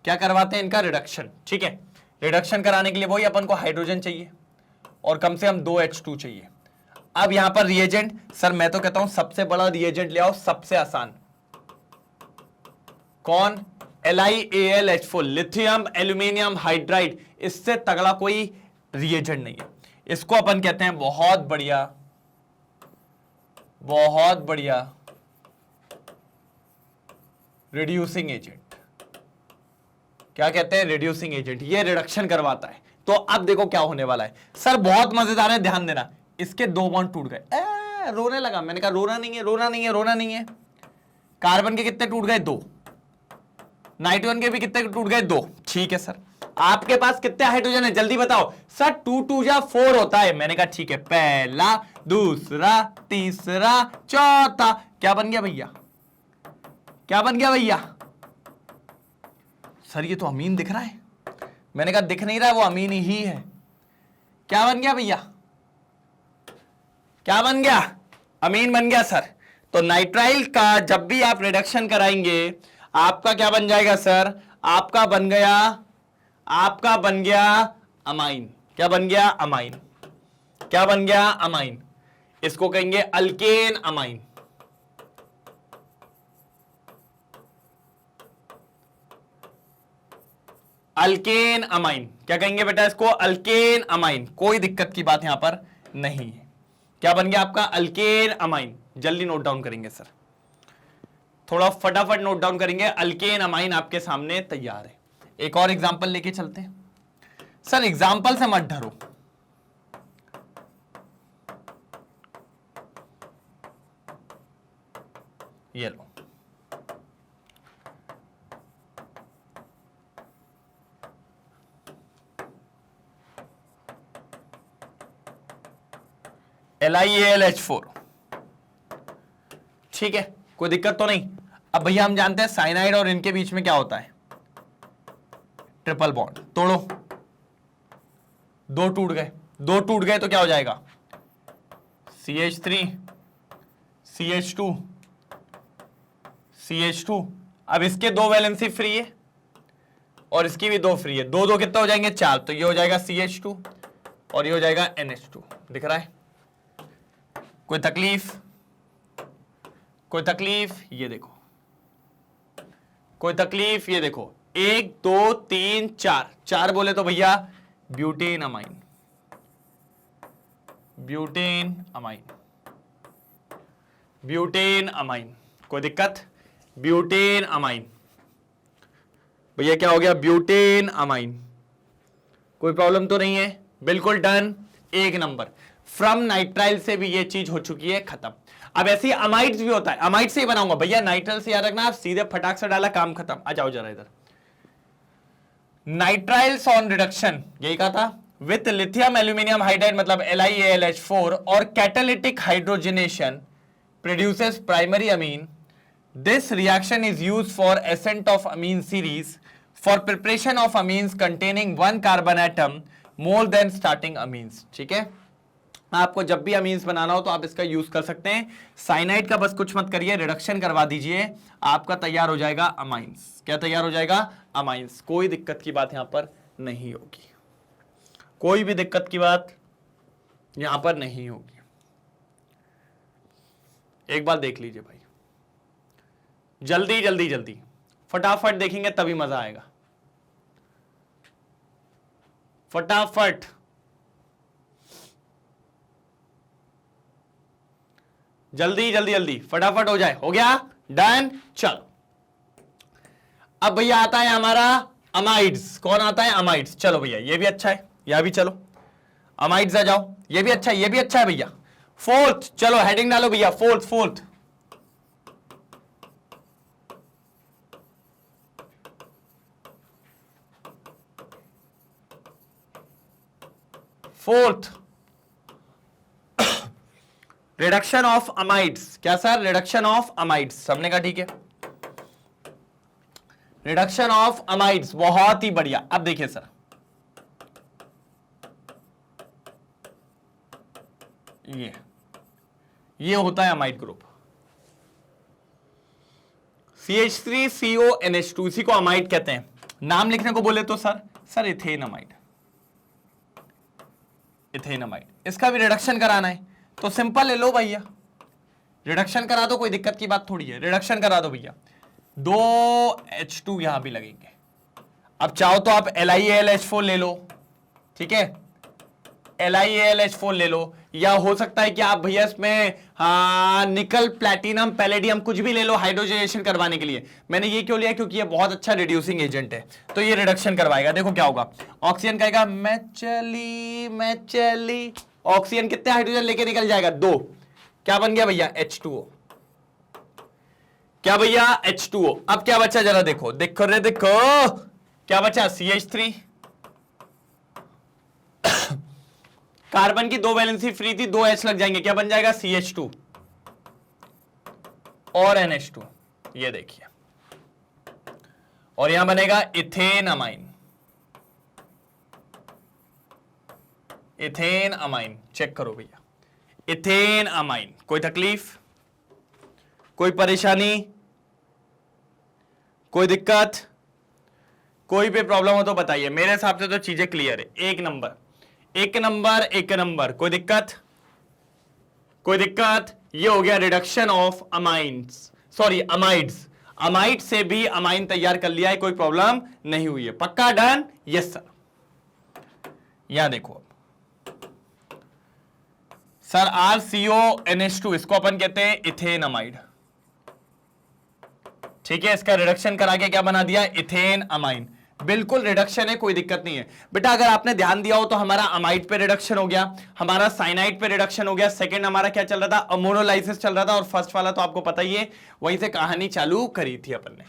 क्या करवाते हैं इनका, रिडक्शन। ठीक है, रिडक्शन कराने के लिए वही अपन को हाइड्रोजन चाहिए और कम से कम 2H2 चाहिए। अब यहां पर रिएजेंट, सर मैं तो कहता हूं सबसे बड़ा रिएजेंट ले आओ, सबसे आसान। कौन, LiAlH4, लिथियम एल्यूमिनियम हाइड्राइड। इससे तगड़ा कोई रिएजेंट नहीं है। इसको अपन कहते हैं बहुत बढ़िया, बहुत बढ़िया रिड्यूसिंग एजेंट। क्या कहते हैं, रिड्यूसिंग एजेंट। ये रिडक्शन करवाता है। तो अब देखो क्या होने वाला है, सर बहुत मजेदार है, ध्यान देना। इसके 2 बॉन्ड टूट गए, रोने लगा। मैंने कहा रोना नहीं है, रोना नहीं है, रोना नहीं है। कार्बन के कितने टूट गए, 2। नाइट्रोजन के भी कितने टूट गए, 2। ठीक है सर, आपके पास कितने हाइड्रोजन है जल्दी बताओ। सर 2 2 जा 4 होता है। मैंने कहा ठीक है, पहला, दूसरा, तीसरा, चौथा। क्या बन गया भैया, क्या बन गया भैया। सर ये तो अमीन दिख रहा है। मैंने कहा दिख नहीं रहा है, वो अमीन ही है। क्या बन गया भैया, क्या बन गया, अमीन बन गया सर। तो नाइट्राइल का जब भी आप रिडक्शन कराएंगे, आपका क्या बन जाएगा सर, आपका बन गया, आपका बन गया अमाइन। क्या बन गया, अमाइन। क्या बन गया, अमाइन। इसको कहेंगे अल्केन अमाइन। Alkane amine. क्या कहेंगे बेटा इसको, अल्केन अमाइन। कोई दिक्कत की बात यहां पर नहीं है। क्या बन गया आपका, अल्केन अमाइन। जल्दी नोट डाउन करेंगे सर, थोड़ा फटाफट नोट डाउन करेंगे। अल्केन अमाइन आपके सामने तैयार है। एक और एग्जांपल लेके चलते हैं। सर एग्जांपल से मत डरो, ये लो, LiAlH4। ठीक है, कोई दिक्कत तो नहीं। अब भैया हम जानते हैं साइनाइड और इनके बीच में क्या होता है, ट्रिपल बॉन्ड। तोड़ो, 2 टूट गए, 2 टूट गए तो क्या हो जाएगा, CH3 CH2 CH2। अब इसके 2 वैलेंसी फ्री है और इसकी भी 2 फ्री है। 2 2 कितना हो जाएंगे, 4। तो ये हो जाएगा CH2 और ये हो जाएगा NH2। दिख रहा है, कोई तकलीफ, कोई तकलीफ, ये देखो, कोई तकलीफ, ये देखो, 1 2 3 4, 4 बोले तो भैया butane amine, butane amine, butane amine. कोई दिक्कत, ब्यूटेन अमाइन। भैया क्या हो गया, ब्यूटेन अमाइन। कोई प्रॉब्लम तो नहीं है, बिल्कुल डन, 1 नंबर। फ्रॉम नाइट्राइल से भी ये चीज हो चुकी है खत्म। अब ऐसे अमाइड्स भी होता है, अमाइड से ही बनाऊंगा भैया, नाइट्राइल से याद रखना, आप सीधे फटाक से डाला, काम खत्म। आ जाओ जरा इधर। नाइट्राइल्स ऑन रिडक्शन, यही कहा था, विथ लिथियम एल्यूमिनियम हाइड्राइड मतलब LiAlH4 और catalytic hydrogenation produces primary amine. This reaction is used for ascent of amine series for preparation of amines containing 1 carbon atom more than starting amines। ठीक है, आपको जब भी अमीन्स बनाना हो तो आप इसका यूज कर सकते हैं। साइनाइड का बस कुछ मत करिए, रिडक्शन करवा दीजिए, आपका तैयार हो जाएगा अमाइंस। क्या तैयार हो जाएगा, अमाइंस। कोई दिक्कत की बात यहां पर नहीं होगी, कोई भी दिक्कत की बात यहां पर नहीं होगी। एक बार देख लीजिए भाई, जल्दी जल्दी जल्दी फटाफट देखेंगे तभी मजा आएगा। फटाफट जल्दी जल्दी जल्दी फटाफट हो जाए। हो गया, डन। चलो अब भैया आता है हमारा अमाइड्स। कौन आता है? अमाइड्स। चलो भैया ये भी अच्छा है, यहां भी चलो अमाइड्स आ जाओ। ये भी अच्छा है, ये भी अच्छा है भैया। फोर्थ, चलो हेडिंग डालो भैया, fourth fourth. Fourth, reduction of amides. क्या सर? Reduction of amides. सबने कहा ठीक है, रिडक्शन ऑफ अमाइड्स, बहुत ही बढ़िया। अब देखिए सर, ये होता है अमाइड ग्रुप CH3CONH2, इसी को अमाइड कहते हैं। नाम लिखने को बोले तो sir ethane amide, ethane amide. इसका भी रिडक्शन कराना है तो सिंपल ले लो भैया, रिडक्शन करा दो, कोई दिक्कत की बात थोड़ी है। रिडक्शन करा दो भैया, 2H2 यहां भी लगेंगे। अब चाहो तो आप LiAlH4 ले लो, ठीक है, LiAlH4 ले लो, या हो सकता है कि आप भैया इसमें निकल, प्लैटिनम, पैलेडियम कुछ भी ले लो हाइड्रोजनेशन करवाने के लिए। मैंने ये क्यों लिया? क्योंकि ये बहुत अच्छा रिड्यूसिंग एजेंट है, तो ये रिडक्शन करवाएगा। देखो क्या होगा, ऑक्सीजन कहेगा मैं चली, ऑक्सीजन कितने हाइड्रोजन लेके निकल जाएगा? 2। क्या बन गया भैया? H2O। क्या भैया? H2O। अब क्या बचा जरा देखो, देखो रे देखो, क्या बचा? CH3। कार्बन की 2 वैलेंसी फ्री थी, 2 H लग जाएंगे, क्या बन जाएगा? CH2 और NH2। ये देखिए, और यहां बनेगा ethane amine, ethane amine. Check करो भैया, इथेन अमाइन। कोई तकलीफ, कोई परेशानी, कोई दिक्कत, कोई भी प्रॉब्लम हो तो बताइए। मेरे हिसाब से तो चीजें क्लियर है, एक नंबर एक नंबर एक नंबर। कोई दिक्कत, कोई दिक्कत? ये हो गया reduction of amines, sorry amides. Amide से भी अमाइन तैयार कर लिया है, कोई प्रॉब्लम नहीं हुई है। पक्का? डन? Yes sir. यहां देखो सर, RCONH2, इसको अपन कहते हैं इथेन अमाइड, ठीक है। इसका रिडक्शन करा के क्या बना दिया? Ethane amine. बिल्कुल रिडक्शन है, कोई दिक्कत नहीं है बेटा। अगर आपने ध्यान दिया हो तो हमारा अमाइड पे रिडक्शन हो गया, हमारा साइनाइड पे रिडक्शन हो गया। सेकंड हमारा क्या चल रहा था? अमोनोलाइसिस चल रहा था, और फर्स्ट वाला तो आपको पता ही है, वहीं से कहानी चालू करी थी अपन ने।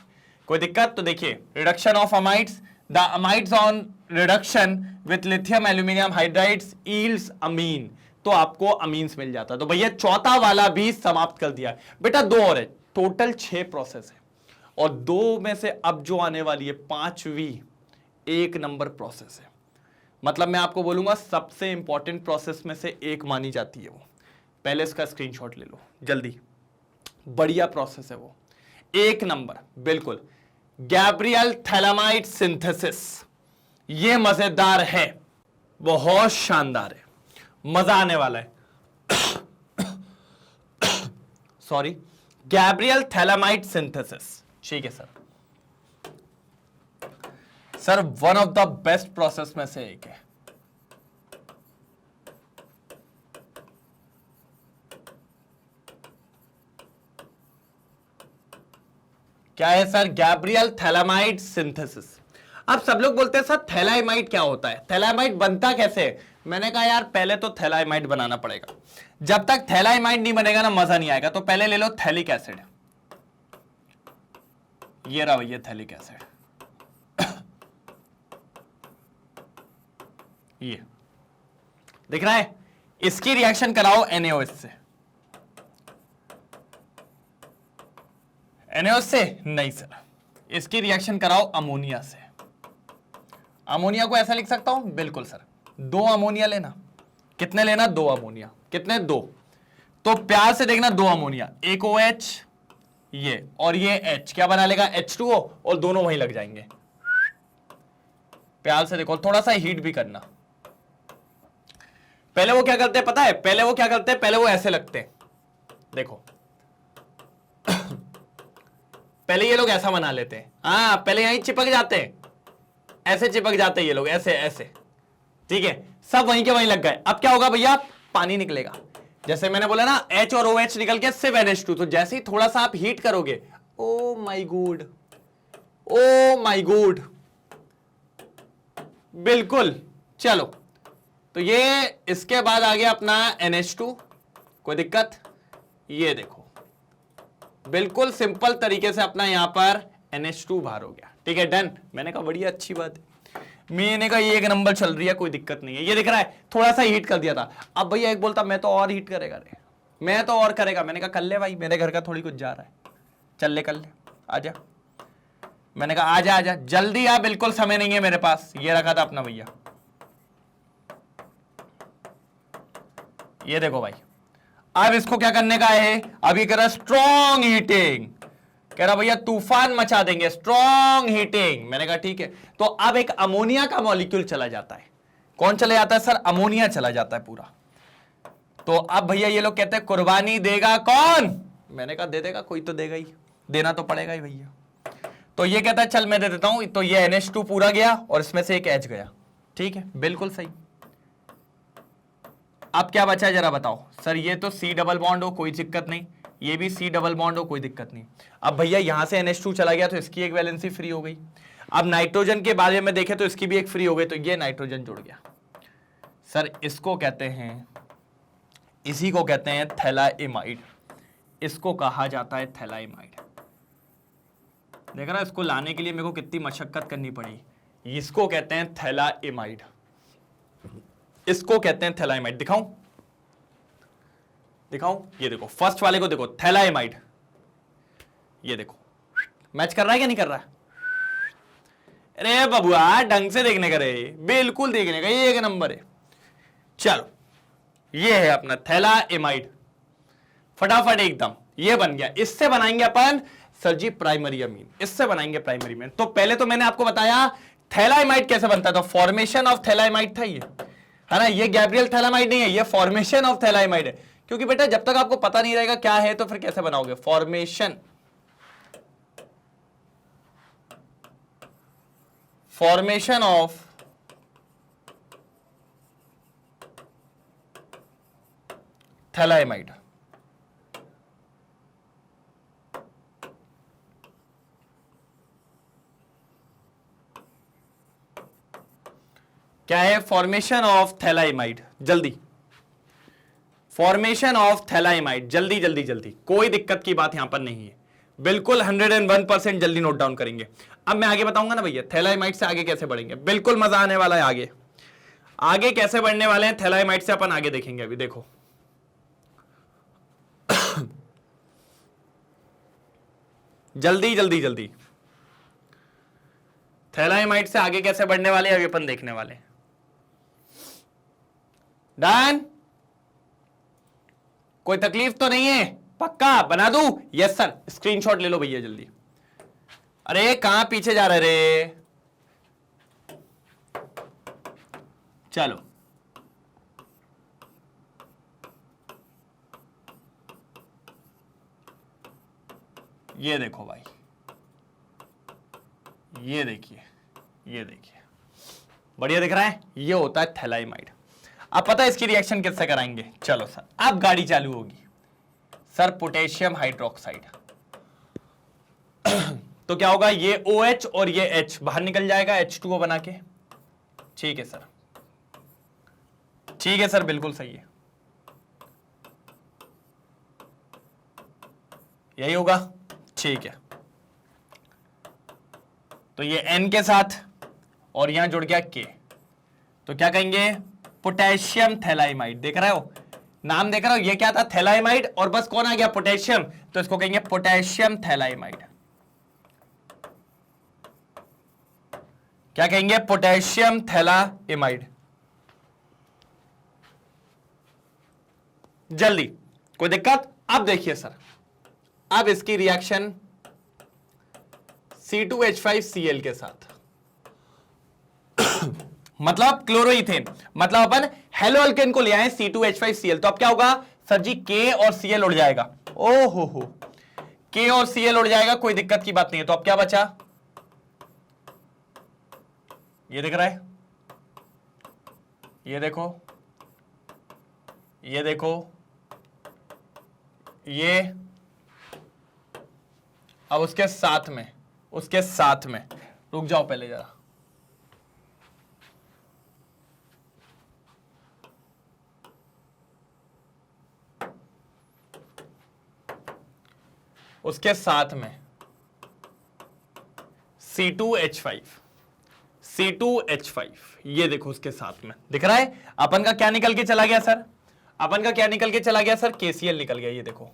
कोई दिक्कत? तो देखिए, reduction of amides, the amides on reduction with lithium aluminium hydrides yields amine, तो आपको अमीन्स मिल जाता। तो भैया चौथा वाला भी समाप्त कर दिया बेटा। 2 और है, टोटल 6 प्रोसेस है, और 2 में से अब जो आने वाली है 5वीं 1 नंबर प्रोसेस है। मतलब मैं आपको बोलूंगा सबसे इंपॉर्टेंट प्रोसेस में से एक मानी जाती है वो। पहले इसका स्क्रीनशॉट ले लो जल्दी, बढ़िया प्रोसेस है वो, 1 नंबर बिल्कुल। गैब्रियल थैलामाइड सिंथेसिस, ये मजेदार है, बहुत शानदार है, मजा आने वाला है। सॉरी, गैब्रियल थैलामाइड सिंथेसिस, ठीक है sir, one of the best process में से एक है। क्या है सर? Gabriel phthalimide synthesis. अब सब लोग बोलते हैं सर थैलाइमाइड क्या होता है, थैलाइमाइड बनता कैसे है? मैंने कहा यार पहले तो थैलाइमाइड बनाना पड़ेगा। जब तक थैलाइमाइड नहीं बनेगा ना मजा नहीं आएगा। तो पहले ले लो थैलिक एसिड, ये रहा भैया थैलिक एसिड, ये दिख रहा है। इसकी रिएक्शन कराओ NaOH से। NaOH से नहीं सर, इसकी रिएक्शन कराओ अमोनिया से। अमोनिया को ऐसा लिख सकता हूं? बिल्कुल सर, 2 अमोनिया लेना। कितने लेना? 2 अमोनिया। कितने? 2। तो प्यार से देखना, 2 अमोनिया, एक OH ये, और ये H क्या बना लेगा? H2O, और दोनों वहीं लग जाएंगे। प्यार से देखो, थोड़ा सा हीट भी करना। पहले वो क्या करते हैं पता है? पहले वो क्या करते हैं? पहले वो ऐसे लगते हैं, देखो पहले ये लोग ऐसा बना लेते हैं, हाँ पहले यहीं चिपक जाते हैं, ऐसे चिपक जाते हैं ये लोग, ऐसे ऐसे, ठीक है, सब वहीं के वहीं लग गए। अब क्या होगा भैया? पानी निकलेगा। जैसे मैंने बोला ना H और OH निकल के सिर्फ NH2, तो जैसे ही थोड़ा सा आप हीट करोगे, ओ माई गॉड, ओ माई गॉड, बिल्कुल। चलो, तो ये इसके बाद आ गया अपना NH2, कोई दिक्कत? ये देखो, बिल्कुल सिंपल तरीके से अपना यहां पर NH2 बाहर हो गया। ठीक है, डन। मैंने कहा बढ़िया, अच्छी बात है, मैंने कहा ये एक नंबर चल रही है, कोई दिक्कत नहीं है। ये दिख रहा है, थोड़ा सा हीट कर दिया था। अब भैया एक बोलता मैं तो और हीट करेगा रे, मैं तो और करेगा। मैंने कहा कर ले भाई, मेरे घर का थोड़ी कुछ जा रहा है, चल ले कर ले, आजा। मैंने कहा आजा आजा, जल्दी आ, बिल्कुल समय नहीं है मेरे पास। ये रखा था अपना भैया, ये देखो भाई। अब इसको क्या करने का है, अभी कह रहा स्ट्रॉन्ग हीटिंग, कह रहा भैया तूफान मचा देंगे, स्ट्रॉन्ग हीटिंग। मैंने कहा ठीक है। तो अब एक अमोनिया का मॉलिक्यूल चला जाता है। कौन चला जाता है सर? अमोनिया चला जाता है पूरा। तो अब भैया ये लोग कहते हैं कुर्बानी देगा कौन? मैंने कहा दे देगा कोई, तो देगा ही, देना तो पड़ेगा ही भैया। तो ये कहता है चल मैं दे देता हूं। तो ये NH2 पूरा गया और इसमें से एक H गया। ठीक है, बिल्कुल सही। अब क्या बचा है जरा बताओ सर? ये तो C डबल बॉन्ड हो, कोई दिक्कत नहीं। ये भी C डबल बॉन्ड हो, कोई दिक्कत नहीं। अब भैया यहां से NH2 चला गया तो इसकी एक वैलेंसी फ्री हो गई। अब नाइट्रोजन के बारे में देखें तो इसकी भी एक फ्री हो गई, तो ये नाइट्रोजन जुड़ गया। सर इसको कहते हैं, इसी को कहते हैं थैलाइमाइड। इसको कहा जाता है थैलाइमाइड। देख रहा, इसको लाने के लिए मेरे को कितनी मशक्कत करनी पड़ी। इसको कहते हैं थैलाइमाइड, इसको कहते हैं थैलाइमाइड। दिखाऊं दिखाऊं? ये देखो, फर्स्ट वाले को देखो, थैलाइमाइड। ये देखो, मैच कर रहा है क्या नहीं कर रहा है? अरे बबुआ ढंग से देखने का रे, बिल्कुल देखने का, ये एक नंबर है। चलो, ये है अपना थैलाइमाइड, फटाफट एकदम ये बन गया। इससे बनाएंगे अपन सर जी प्राइमरी अमीन, इससे बनाएंगे प्राइमरी अमीन। तो पहले तो मैंने आपको बताया थैलाइमाइड कैसे बनता था, फॉर्मेशन ऑफ थैलाइमाइड था ये, है ना। ये गैब्रियल थैलामाइड नहीं है, ये फॉर्मेशन ऑफ थैलाइमाइड है। क्योंकि बेटा जब तक आपको पता नहीं रहेगा क्या है तो फिर कैसे बनाओगे? Formation of phthalimide. क्या है? Formation of phthalimide. जल्दी, फॉर्मेशन ऑफ थैलाइमाइड, जल्दी जल्दी जल्दी, कोई दिक्कत की बात यहां पर नहीं है, बिल्कुल 101% जल्दी नोट डाउन करेंगे। अब मैं आगे बताऊंगा ना भैया थैलाइमाइड से आगे कैसे बढ़ेंगे, बिल्कुल मजा आने वाला है। आगे आगे कैसे बढ़ने वाले हैं थैलाइमाइड से अपन आगे देखेंगे। अभी देखो जल्दी जल्दी जल्दी, थैलाइमाइड से आगे कैसे बढ़ने वाले अभी अपन देखने वाले। डन? कोई तकलीफ तो नहीं है? पक्का बना दूं? Yes sir. स्क्रीनशॉट ले लो भैया जल्दी। अरे कहां पीछे जा रहे रे? चलो, ये देखो भाई, ये देखिए, ये देखिए, बढ़िया दिख रहा है। ये होता है थैलाइमाइड। अब पता है इसकी रिएक्शन किससे कराएंगे? चलो सर, अब गाड़ी चालू होगी। Sir potassium hydroxide. तो क्या होगा? ये OH और ये H बाहर निकल जाएगा H2O बना के। ठीक है सर, ठीक है सर, बिल्कुल सही है, यही होगा। ठीक है, तो ये N के साथ और यहां जुड़ गया K, तो क्या कहेंगे? पोटेशियम थैलाइमाइड। देख रहे हो नाम, देख रहे हो? ये क्या था? थैलाइमाइड, और बस कौन आ गया? पोटेशियम, तो इसको कहेंगे पोटेशियम थैलाइमाइड। क्या कहेंगे? पोटेशियम थैलाइमाइड। जल्दी, कोई दिक्कत? अब देखिए सर, अब इसकी रिएक्शन C2H5Cl के साथ मतलब क्लोरोइथेन, मतलब अपन हेलो अल्केन को ले आए C2H5Cl, तो अब क्या होगा सर जी? K और Cl उड़ जाएगा। ओ हो, K और Cl उड़ जाएगा, कोई दिक्कत की बात नहीं है। तो अब क्या बचा? ये दिख रहा है, ये देखो, ये देखो, ये, अब उसके साथ में रुक जाओ पहले जरा, उसके साथ में C2H5, ये देखो उसके साथ में दिख रहा है। अपन का क्या निकल के चला गया सर? अपन का क्या निकल के चला गया सर? KCl निकल गया, ये देखो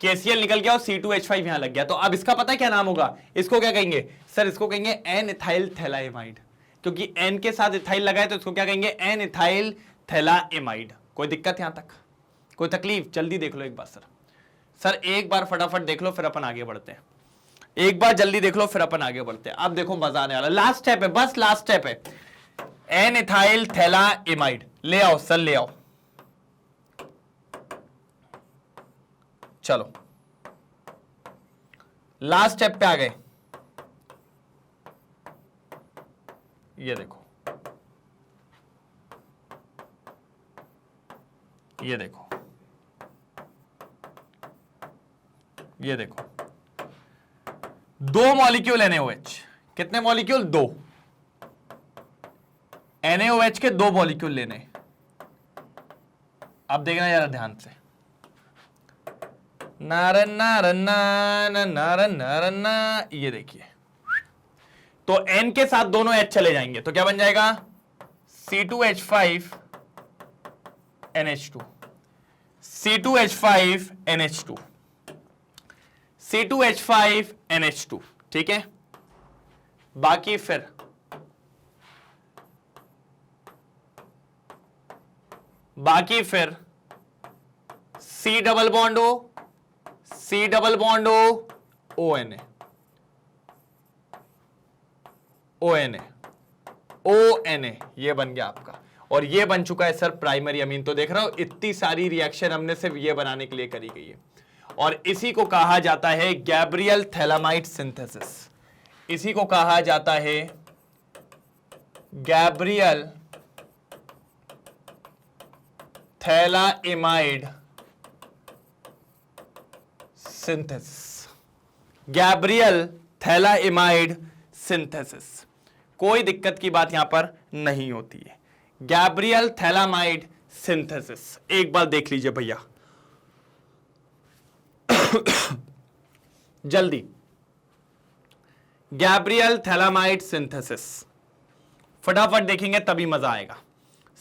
KCl निकल गया और C2H5 यहां लग गया। तो अब इसका पता है क्या नाम होगा? इसको क्या कहेंगे सर? इसको कहेंगे एन इथाइल थैलाइमाइड, क्योंकि एन के साथ इथाइल लगा है तो इसको क्या कहेंगे? N ethyl phthalimide. कोई दिक्कत यहां तक? कोई तकलीफ? जल्दी देख लो एक बार सर एक बार फटाफट देख लो, फिर अपन आगे बढ़ते हैं। एक बार जल्दी देख लो, फिर अपन आगे बढ़ते हैं। अब देखो मजा आने वाला, लास्ट स्टेप है, बस लास्ट स्टेप है। एन इथाइल थैलाइमाइड ले आओ सर, ले आओ, चलो लास्ट स्टेप पे आ गए। ये देखो, ये देखो, ये देखो, दो मॉलिक्यूल NaOH। कितने मॉलिक्यूल? दो। NaOH के दो मॉलिक्यूल लेने। अब देखना जरा ध्यान से, नारन नारन नारन नारन नारन, ये देखिए, तो N के साथ दोनों H चले जाएंगे तो क्या बन जाएगा? C2H5NH2, C2H5NH2, C2H5NH2, ठीक है। बाकी फिर C double bond O, C double bond O, ONA, ONA, ONA, ये बन गया आपका। और ये बन चुका है सर प्राइमरी अमीन। तो देख रहे हो इतनी सारी रिएक्शन हमने सिर्फ ये बनाने के लिए करी गई है। और इसी को कहा जाता है गैब्रियल थैलामाइड सिंथेसिस। इसी को कहा जाता है गैब्रियल थैलाइमाइड सिंथेसिस, गैब्रियल थैलाइमाइड सिंथेसिस। कोई दिक्कत की बात यहां पर नहीं होती है। गैब्रियल थैलामाइड सिंथेसिस एक बार देख लीजिए भैया जल्दी। गैब्रियल थैलामाइड सिंथेसिस फटाफट देखेंगे तभी मजा आएगा।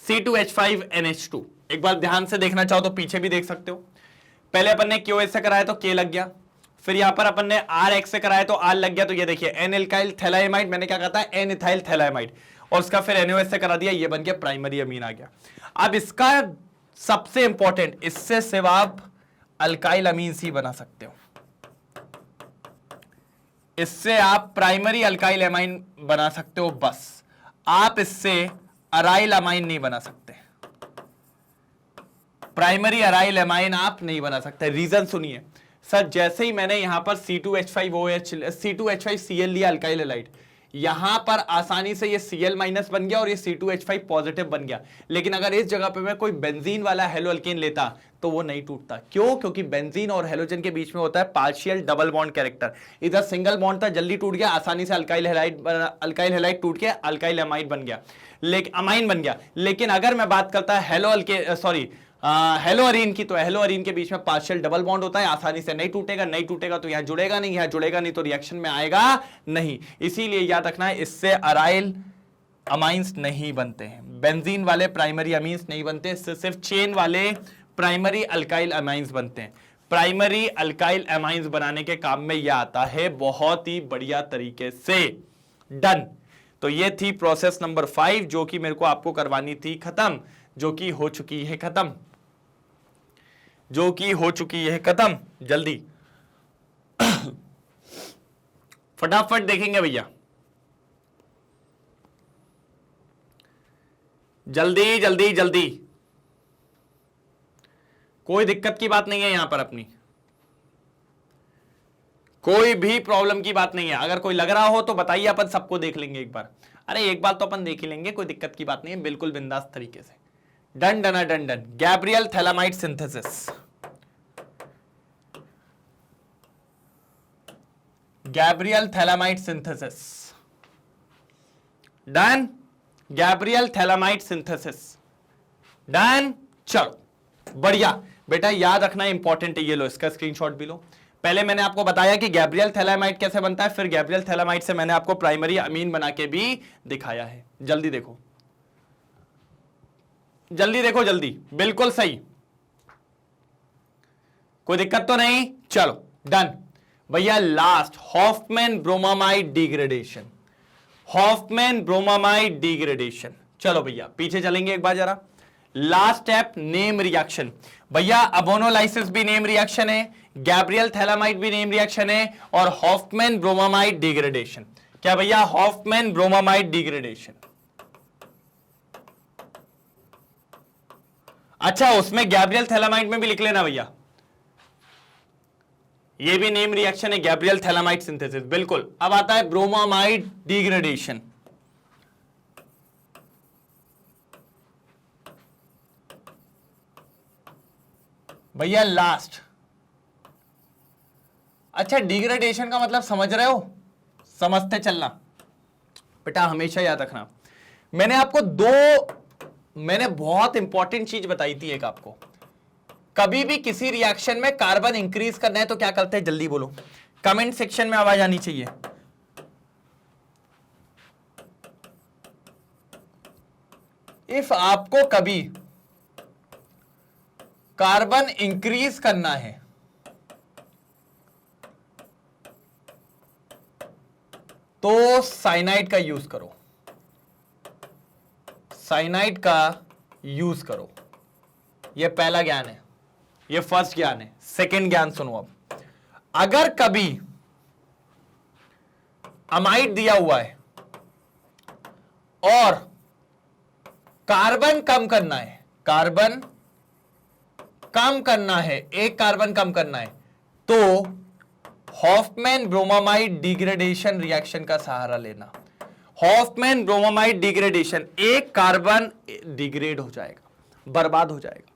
C2H5NH2 एक बार ध्यान से देखना चाहो तो पीछे भी देख सकते हो। पहले अपन ने QH से कराया तो K लग गया, फिर यहां पर अपन ने RX से कराया तो R लग गया। तो ये देखिए एन एल्काइल थैलाइमाइड, मैंने क्या कहा था? N ethyl phthalimide. और उसका फिर NaOH से करा दिया, ये बन गया प्राइमरी अमीन आ गया। अब इसका सबसे इंपॉर्टेंट, इससे सिर्फ आप अल्काइल अमीन सी बना सकते हो। इससे आप प्राइमरी अल्काइल अमाइन बना सकते हो बस। आप इससे अराइल अमाइन नहीं बना सकते। प्राइमरी अराइल अमाइन आप नहीं बना सकते। रीजन सुनिए सर, जैसे ही मैंने यहां पर C2H5OH C2H5Cl लिया अल्काइल हैलाइड, यहां पर आसानी से ये Cl माइनस बन गया और ये C2H5 पॉजिटिव बन गया। लेकिन अगर इस जगह पे मैं कोई बेंजीन वाला हेलो अल्केन लेता तो वो नहीं टूटता। क्यों? क्योंकि बेंजीन और हेलोजन के बीच में होता है पार्शियल डबल बॉन्ड कैरेक्टर। इधर सिंगल बॉन्ड था, जल्दी टूट गया, आसानी से अल्काइल हैलाइड टूट के अल्काइल अमाइड बन गया, लेकिन अमाइन बन गया। लेकिन अगर मैं बात करता हेलो अरीन की, तो हेलो अरीन के बीच में पार्शियल डबल बॉन्ड होता है, आसानी से नहीं टूटेगा। नहीं टूटेगा तो यहां जुड़ेगा नहीं, यहां जुड़ेगा नहीं तो रिएक्शन में आएगा नहीं। इसीलिए याद रखना है, इससे अराइल अमाइंस नहीं बनते हैं, बेंजीन वाले प्राइमरी अमीन्स नहीं बनते, इससे सिर्फ चेन वाले प्राइमरी अल्काइल अमाइंस बनते हैं। प्राइमरी अल्काइल अमाइंस बनाने के काम में यह आता है बहुत ही बढ़िया तरीके से। डन। तो ये थी प्रोसेस नंबर 5 जो कि मेरे को आपको करवानी थी खत्म, जो कि हो चुकी है खत्म, जो कि हो चुकी है खत्म। जल्दी फटाफट देखेंगे भैया, जल्दी जल्दी जल्दी। कोई दिक्कत की बात नहीं है यहां पर, अपनी कोई भी प्रॉब्लम की बात नहीं है। अगर कोई लग रहा हो तो बताइए, अपन सबको देख लेंगे एक बार। अरे एक बार तो अपन देख ही लेंगे, कोई दिक्कत की बात नहीं है, बिल्कुल बिंदास तरीके से। Done done done done. Gabriel phthalimide synthesis, Gabriel phthalimide synthesis. Done. Gabriel phthalimide synthesis done. चलो बढ़िया बेटा, याद रखना इंपॉर्टेंट है। ये लो, इसका स्क्रीनशॉट भी लो। पहले मैंने आपको बताया कि गैब्रियल थैलामाइड कैसे बनता है, फिर गैब्रियल थैलामाइड से मैंने आपको प्राइमरी अमीन बना के भी दिखाया है। जल्दी देखो, जल्दी देखो, जल्दी। बिल्कुल सही, कोई दिक्कत तो नहीं। चलो डन भैया। Last, Hofmann bromamide degradation. Hofmann bromamide degradation. चलो भैया पीछे चलेंगे एक बार जरा। Last step, name reaction. भैया अबोनोलाइसिस भी नेम रिएक्शन है, गैब्रियल थैलामाइड भी नेम रिएक्शन है, और हॉफमैन ब्रोमामाइड डिग्रेडेशन। क्या भैया? Hofmann bromamide degradation. अच्छा, उसमें गैब्रियल थैलामाइड में भी लिख लेना भैया, ये भी नेम रिएक्शन है, गैब्रियल थैलामाइड सिंथेसिस। बिल्कुल। अब आता है ब्रोमामाइड डिग्रेडेशन। भैया लास्ट। अच्छा, डिग्रेडेशन का मतलब समझ रहे हो? समझते चलना बेटा, हमेशा याद रखना। मैंने बहुत इंपॉर्टेंट चीज बताई थी एक आपको। कभी भी किसी रिएक्शन में कार्बन इंक्रीज करना है तो क्या करते हैं? जल्दी बोलो, कमेंट सेक्शन में आवाज आनी चाहिए। इफ आपको कभी कार्बन इंक्रीज करना है तो साइनाइड का यूज करो, साइनाइड का यूज करो। यह पहला ज्ञान है, यह फर्स्ट ज्ञान है। सेकंड ज्ञान सुनो अब। अगर कभी अमाइड दिया हुआ है और कार्बन कम करना है, कार्बन कम करना है, एक कार्बन कम करना है, तो हॉफमैन ब्रोमामाइड डिग्रेडेशन रिएक्शन का सहारा लेना। हॉफमैन ब्रोमामाइड डिग्रेडेशन, एक कार्बन डिग्रेड हो जाएगा, बर्बाद हो जाएगा,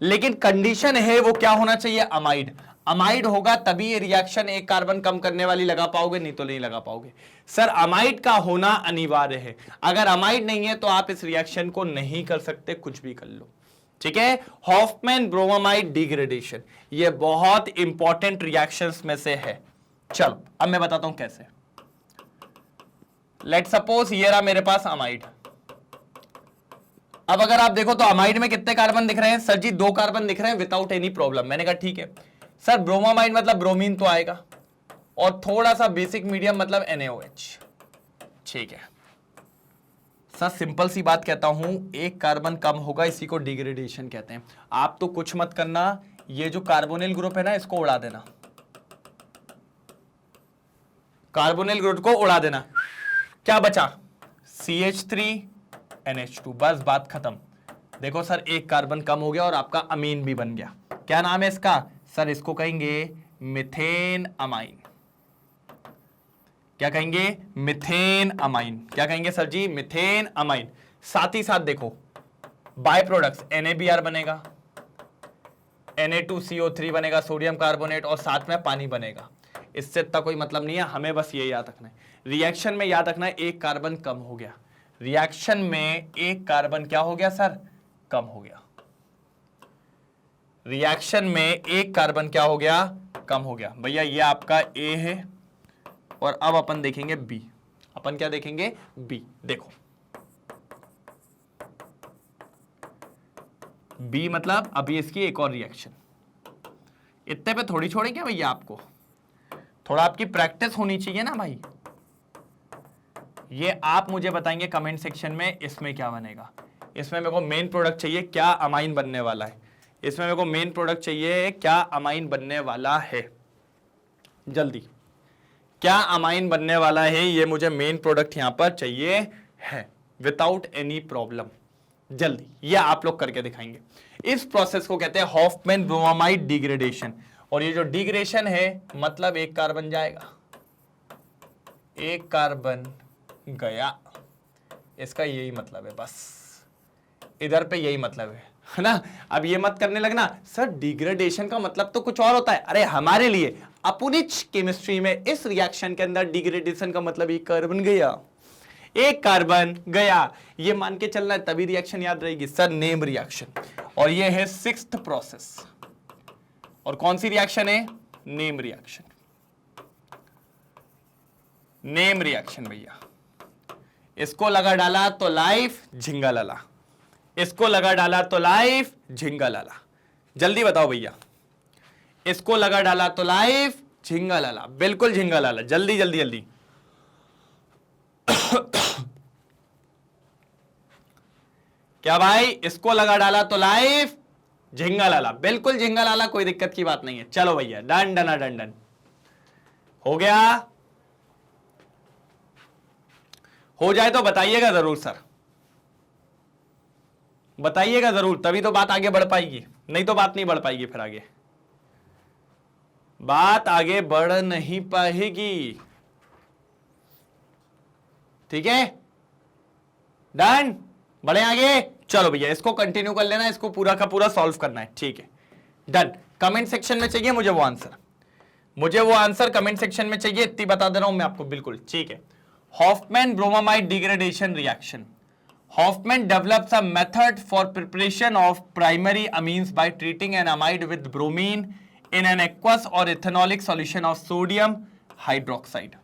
लेकिन कंडीशन है वो क्या होना चाहिए? अमाइड। अमाइड होगा तभी ये रिएक्शन एक कार्बन कम करने वाली लगा पाओगे, नहीं तो नहीं लगा पाओगे। सर अमाइड का होना अनिवार्य है, अगर अमाइड नहीं है तो आप इस रिएक्शन को नहीं कर सकते, कुछ भी कर लो। ठीक है, हॉफमैन ब्रोमामाइड डिग्रेडेशन ये बहुत इंपॉर्टेंट रिएक्शंस में से है। चलो अब मैं बताता हूं कैसे। लेट सपोज ये रहा मेरे पास अमाइड। अब अगर आप देखो तो अमाइड में कितने कार्बन दिख रहे हैं? सर जी 2 कार्बन दिख रहे हैं विदाउट एनी प्रॉब्लम। मैंने कहा ठीक है सर, ब्रोमामाइड मतलब ब्रोमीन तो आएगा, और थोड़ा सा बेसिक मीडियम मतलब NaOH। ठीक है सर, सिंपल सी बात कहता हूं, एक कार्बन कम होगा, इसी को डिग्रेडेशन कहते हैं। आप तो कुछ मत करना, ये जो कार्बोनिल ग्रुप है ना, इसको उड़ा देना, कार्बोनिल ग्रुप को उड़ा देना। क्या बचा? CH3NH2। बस बात खत्म। देखो सर, एक कार्बन कम हो गया और आपका अमीन भी बन गया। क्या नाम है इसका? सर इसको कहेंगे मिथेन अमाइन। क्या कहेंगे? Methane amine. क्या कहेंगे सर जी? Methane amine. साथ ही साथ देखो बाय प्रोडक्ट्स NaBr बनेगा, Na2CO3 बनेगा, सोडियम कार्बोनेट, और साथ में पानी बनेगा। इससे इतना कोई मतलब नहीं है, हमें बस ये याद रखना है। रिएक्शन में याद रखना है, एक कार्बन कम हो गया, रिएक्शन में एक कार्बन क्या हो गया सर? कम हो गया। रिएक्शन में एक कार्बन क्या हो गया? कम हो गया। भैया ये आपका A है, और अब अपन देखेंगे B। अपन क्या देखेंगे? B। देखो B मतलब अभी इसकी एक और रिएक्शन। इतने पे थोड़ी छोड़ेंगे भैया आपको, थोड़ा आपकी प्रैक्टिस होनी चाहिए ना भाई। ये आप मुझे बताएंगे कमेंट सेक्शन में, इसमें क्या बनेगा। इसमें मेरे को मेन प्रोडक्ट चाहिए, क्या अमाइन बनने वाला है। इसमें मेरे को मेन प्रोडक्ट चाहिए, क्या अमाइन बनने वाला है। जल्दी, क्या अमाइन बनने वाला है, ये मुझे मेन प्रोडक्ट यहां पर चाहिए है, विदाउट एनी प्रॉब्लम। जल्दी, ये आप लोग करके दिखाएंगे। इस प्रोसेस को कहते हैं हॉफमैन ब्रोमामाइड डिग्रेडेशन। और ये जो डिग्रेडेशन है मतलब एक कार्बन जाएगा, एक कार्बन गया, इसका यही मतलब है, बस इधर पे यही मतलब है। है ना। अब ये मत करने लगना सर डिग्रेडेशन का मतलब तो कुछ और होता है। अरे हमारे लिए अपुनिच केमिस्ट्री में इस रिएक्शन के अंदर डिग्रेडेशन का मतलब एक कार्बन गया, एक कार्बन गया, ये मान के चलना है, तभी रिएक्शन याद रहेगी सर, नेम रिएक्शन। और ये है सिक्स्थ प्रोसेस। और कौन सी रिएक्शन है? Name reaction. नेम रिएक्शन भैया, इसको लगा डाला तो लाइफ झिंगा लाला, इसको लगा डाला तो लाइफ झिंगा लाला। जल्दी बताओ भैया, इसको लगा डाला तो लाइफ झिंगा लाला, बिल्कुल झिंगा लाला, जल्दी जल्दी जल्दी। क्या भाई, इसको लगा डाला तो लाइफ झिंगा लाला, बिल्कुल झिंगा लाला, कोई दिक्कत की बात नहीं है। चलो भैया, डन डन डन डन हो गया। हो जाए तो बताइएगा जरूर सर, बताइएगा जरूर, तभी तो बात आगे बढ़ पाएगी, नहीं तो बात नहीं बढ़ पाएगी। फिर आगे बात आगे बढ़ नहीं पाएगी। ठीक है, डन, बढ़े आगे। चलो भैया, इसको कंटिन्यू कर लेना, इसको पूरा का पूरा सॉल्व करना है। ठीक है, डन। कमेंट सेक्शन में चाहिए मुझे वो आंसर, मुझे वो आंसर कमेंट सेक्शन में चाहिए, इतनी बता दे रहा हूं मैं आपको, बिल्कुल ठीक है। Hofmann bromamide degradation reaction. Hoffman develops a method for preparation of primary amines by treating an amide with bromine in an aqueous or ethanolic solution of sodium hydroxide.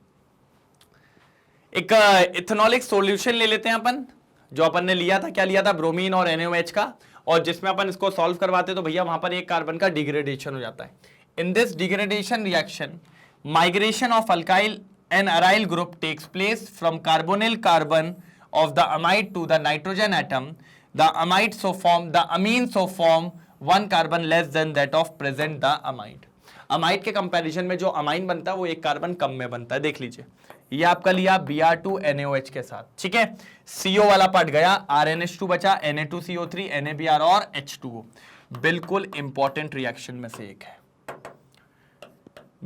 एक इथेनॉलिक सॉल्यूशन ले लेते हैं अपन, जो अपन ने लिया था, क्या लिया था? ब्रोमीन और NaOH का, और जिसमें अपन इसको सॉल्व करवाते तो भैया वहां पर एक कार्बन का डिग्रेडेशन हो जाता है। In this degradation reaction migration of alkyl and aryl group takes place from carbonyl carbon of the amide to the nitrogen atom. The amide so form, the amine so form one carbon less than that of present the amide. Amide के comparison में जो amine बनता है वो एक carbon कम में बनता है। देख लीजिए, ये आपका लिया Br2 NaOH के साथ, ठीक है। CO वाला पार्ट गया, RNH2 बचा, Na2CO3 NaBr और H2O। बिल्कुल इंपॉर्टेंट रिएक्शन में से एक है,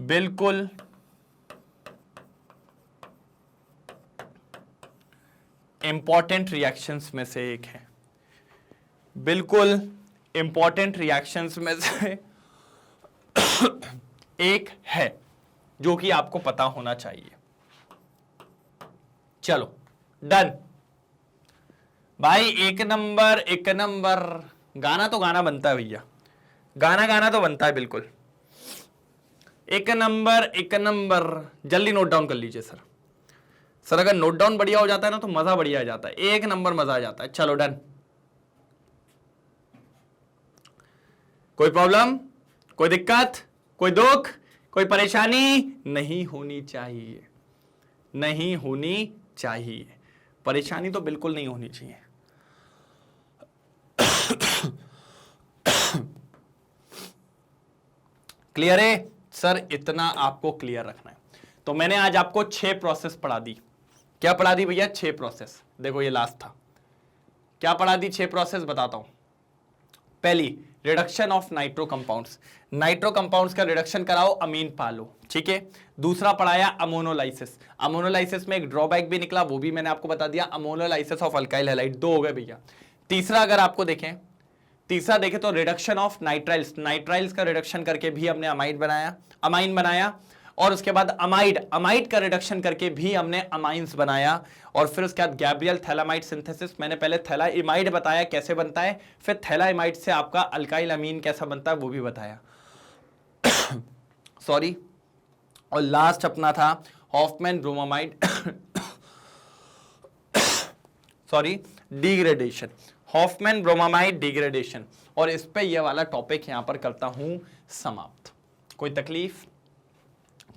बिल्कुल इंपॉर्टेंट रिएक्शंस में से एक है, बिल्कुल इंपॉर्टेंट रिएक्शंस में से एक है, जो कि आपको पता होना चाहिए। चलो डन भाई, एक नंबर एक नंबर। गाना तो गाना बनता है भैया, गाना गाना तो बनता है, बिल्कुल एक नंबर एक नंबर। जल्दी नोट डाउन कर लीजिए सर। सर अगर नोट डाउन बढ़िया हो जाता है ना तो मजा बढ़िया आ जाता है, एक नंबर मजा आ जाता है। चलो डन। कोई प्रॉब्लम, कोई दिक्कत, कोई दुख, कोई परेशानी नहीं होनी चाहिए, नहीं होनी चाहिए, परेशानी तो बिल्कुल नहीं होनी चाहिए। क्लियर है सर? इतना आपको क्लियर रखना है। तो मैंने आज आपको 6 प्रोसेस पढ़ा दी। क्या पढ़ा दी भैया? 6 प्रोसेस। देखो ये लास्ट था। क्या पढ़ा दी? 6 प्रोसेस बताता हूं। पहली, reduction of nitro compounds. Nitro compounds का रिडक्शन कराओ, अमीन पालो, ठीक है। दूसरा पढ़ाया अमोनोलाइसिस। अमोनोलाइसिस में एक ड्रॉबैक भी निकला, वो भी मैंने आपको बता दिया, अमोनोलाइसिस ऑफ अल्काइल हैलाइड। 2 हो गए भैया। तीसरा अगर आपको देखें, तीसरा देखें तो रिडक्शन ऑफ नाइट्राइल्स। नाइट्राइल्स का रिडक्शन करके भी हमने अमाइड बनाया, अमाइन बनाया। और उसके बाद अमाइड, अमाइड का रिडक्शन करके भी हमने अमाइंस बनाया। और फिर उसके बाद गैब्रियल थैलामाइड सिंथेसिस। मैंने पहले थैलाइमाइड बताया कैसे बनता है, फिर थैलाइमाइड से आपका अल्काइल अमीन कैसा बनता है वो भी बताया। सॉरी। और लास्ट अपना था Hofmann bromamide sorry degradation, Hofmann bromamide degradation. और इस पे ये वाला टॉपिक यहां पर करता हूं समाप्त। कोई तकलीफ,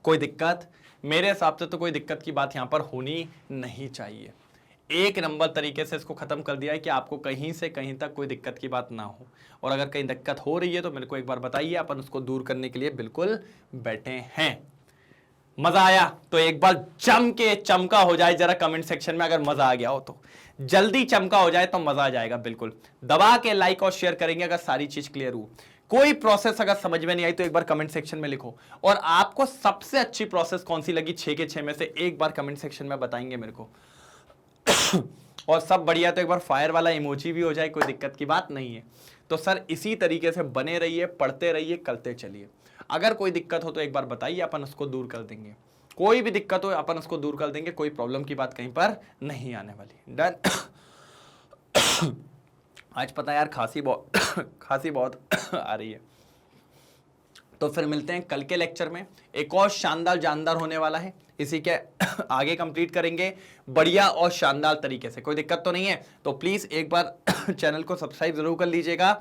कोई दिक्कत? मेरे हिसाब से तो कोई दिक्कत की बात यहां पर होनी नहीं चाहिए। एक नंबर तरीके से इसको खत्म कर दिया है कि आपको कहीं से कहीं तक कोई दिक्कत की बात ना हो। और अगर कहीं दिक्कत हो रही है तो मेरे को एक बार बताइए, अपन उसको दूर करने के लिए बिल्कुल बैठे हैं। मजा आया तो एक बार जम के चमका हो जाए जरा कमेंट सेक्शन में, अगर मजा आ गया हो तो। जल्दी चमका हो जाए तो मजा आ जाएगा। बिल्कुल दबा के लाइक और शेयर करेंगे अगर सारी चीज क्लियर हो। कोई प्रोसेस अगर समझ में नहीं आई तो एक बार कमेंट सेक्शन में लिखो। और आपको सबसे अच्छी प्रोसेस कौन सी लगी 6 के 6 में से, एक बार कमेंट सेक्शन में बताएंगे मेरे को। और सब बढ़िया तो एक बार फायर वाला इमोजी भी हो जाए, कोई दिक्कत की बात नहीं है। तो सर इसी तरीके से बने रहिए, पढ़ते रहिए, करते चलिए। अगर कोई दिक्कत हो तो एक बार बताइए, अपन उसको दूर कर देंगे। कोई भी दिक्कत हो अपन उसको दूर कर देंगे, कोई प्रॉब्लम की बात कहीं पर नहीं आने वाली। डन। आज पता है यार खांसी बहुत आ रही है। तो फिर मिलते हैं कल के लेक्चर में, एक और शानदार जानदार होने वाला है, इसी के आगे कंप्लीट करेंगे बढ़िया और शानदार तरीके से। कोई दिक्कत तो नहीं है? तो प्लीज एक बार चैनल को सब्सक्राइब जरूर कर लीजिएगा,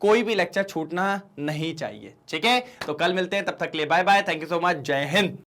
कोई भी लेक्चर छूटना नहीं चाहिए, ठीक है? तो कल मिलते हैं, तब तक के लिए bye bye, thank you so much, जय हिंद।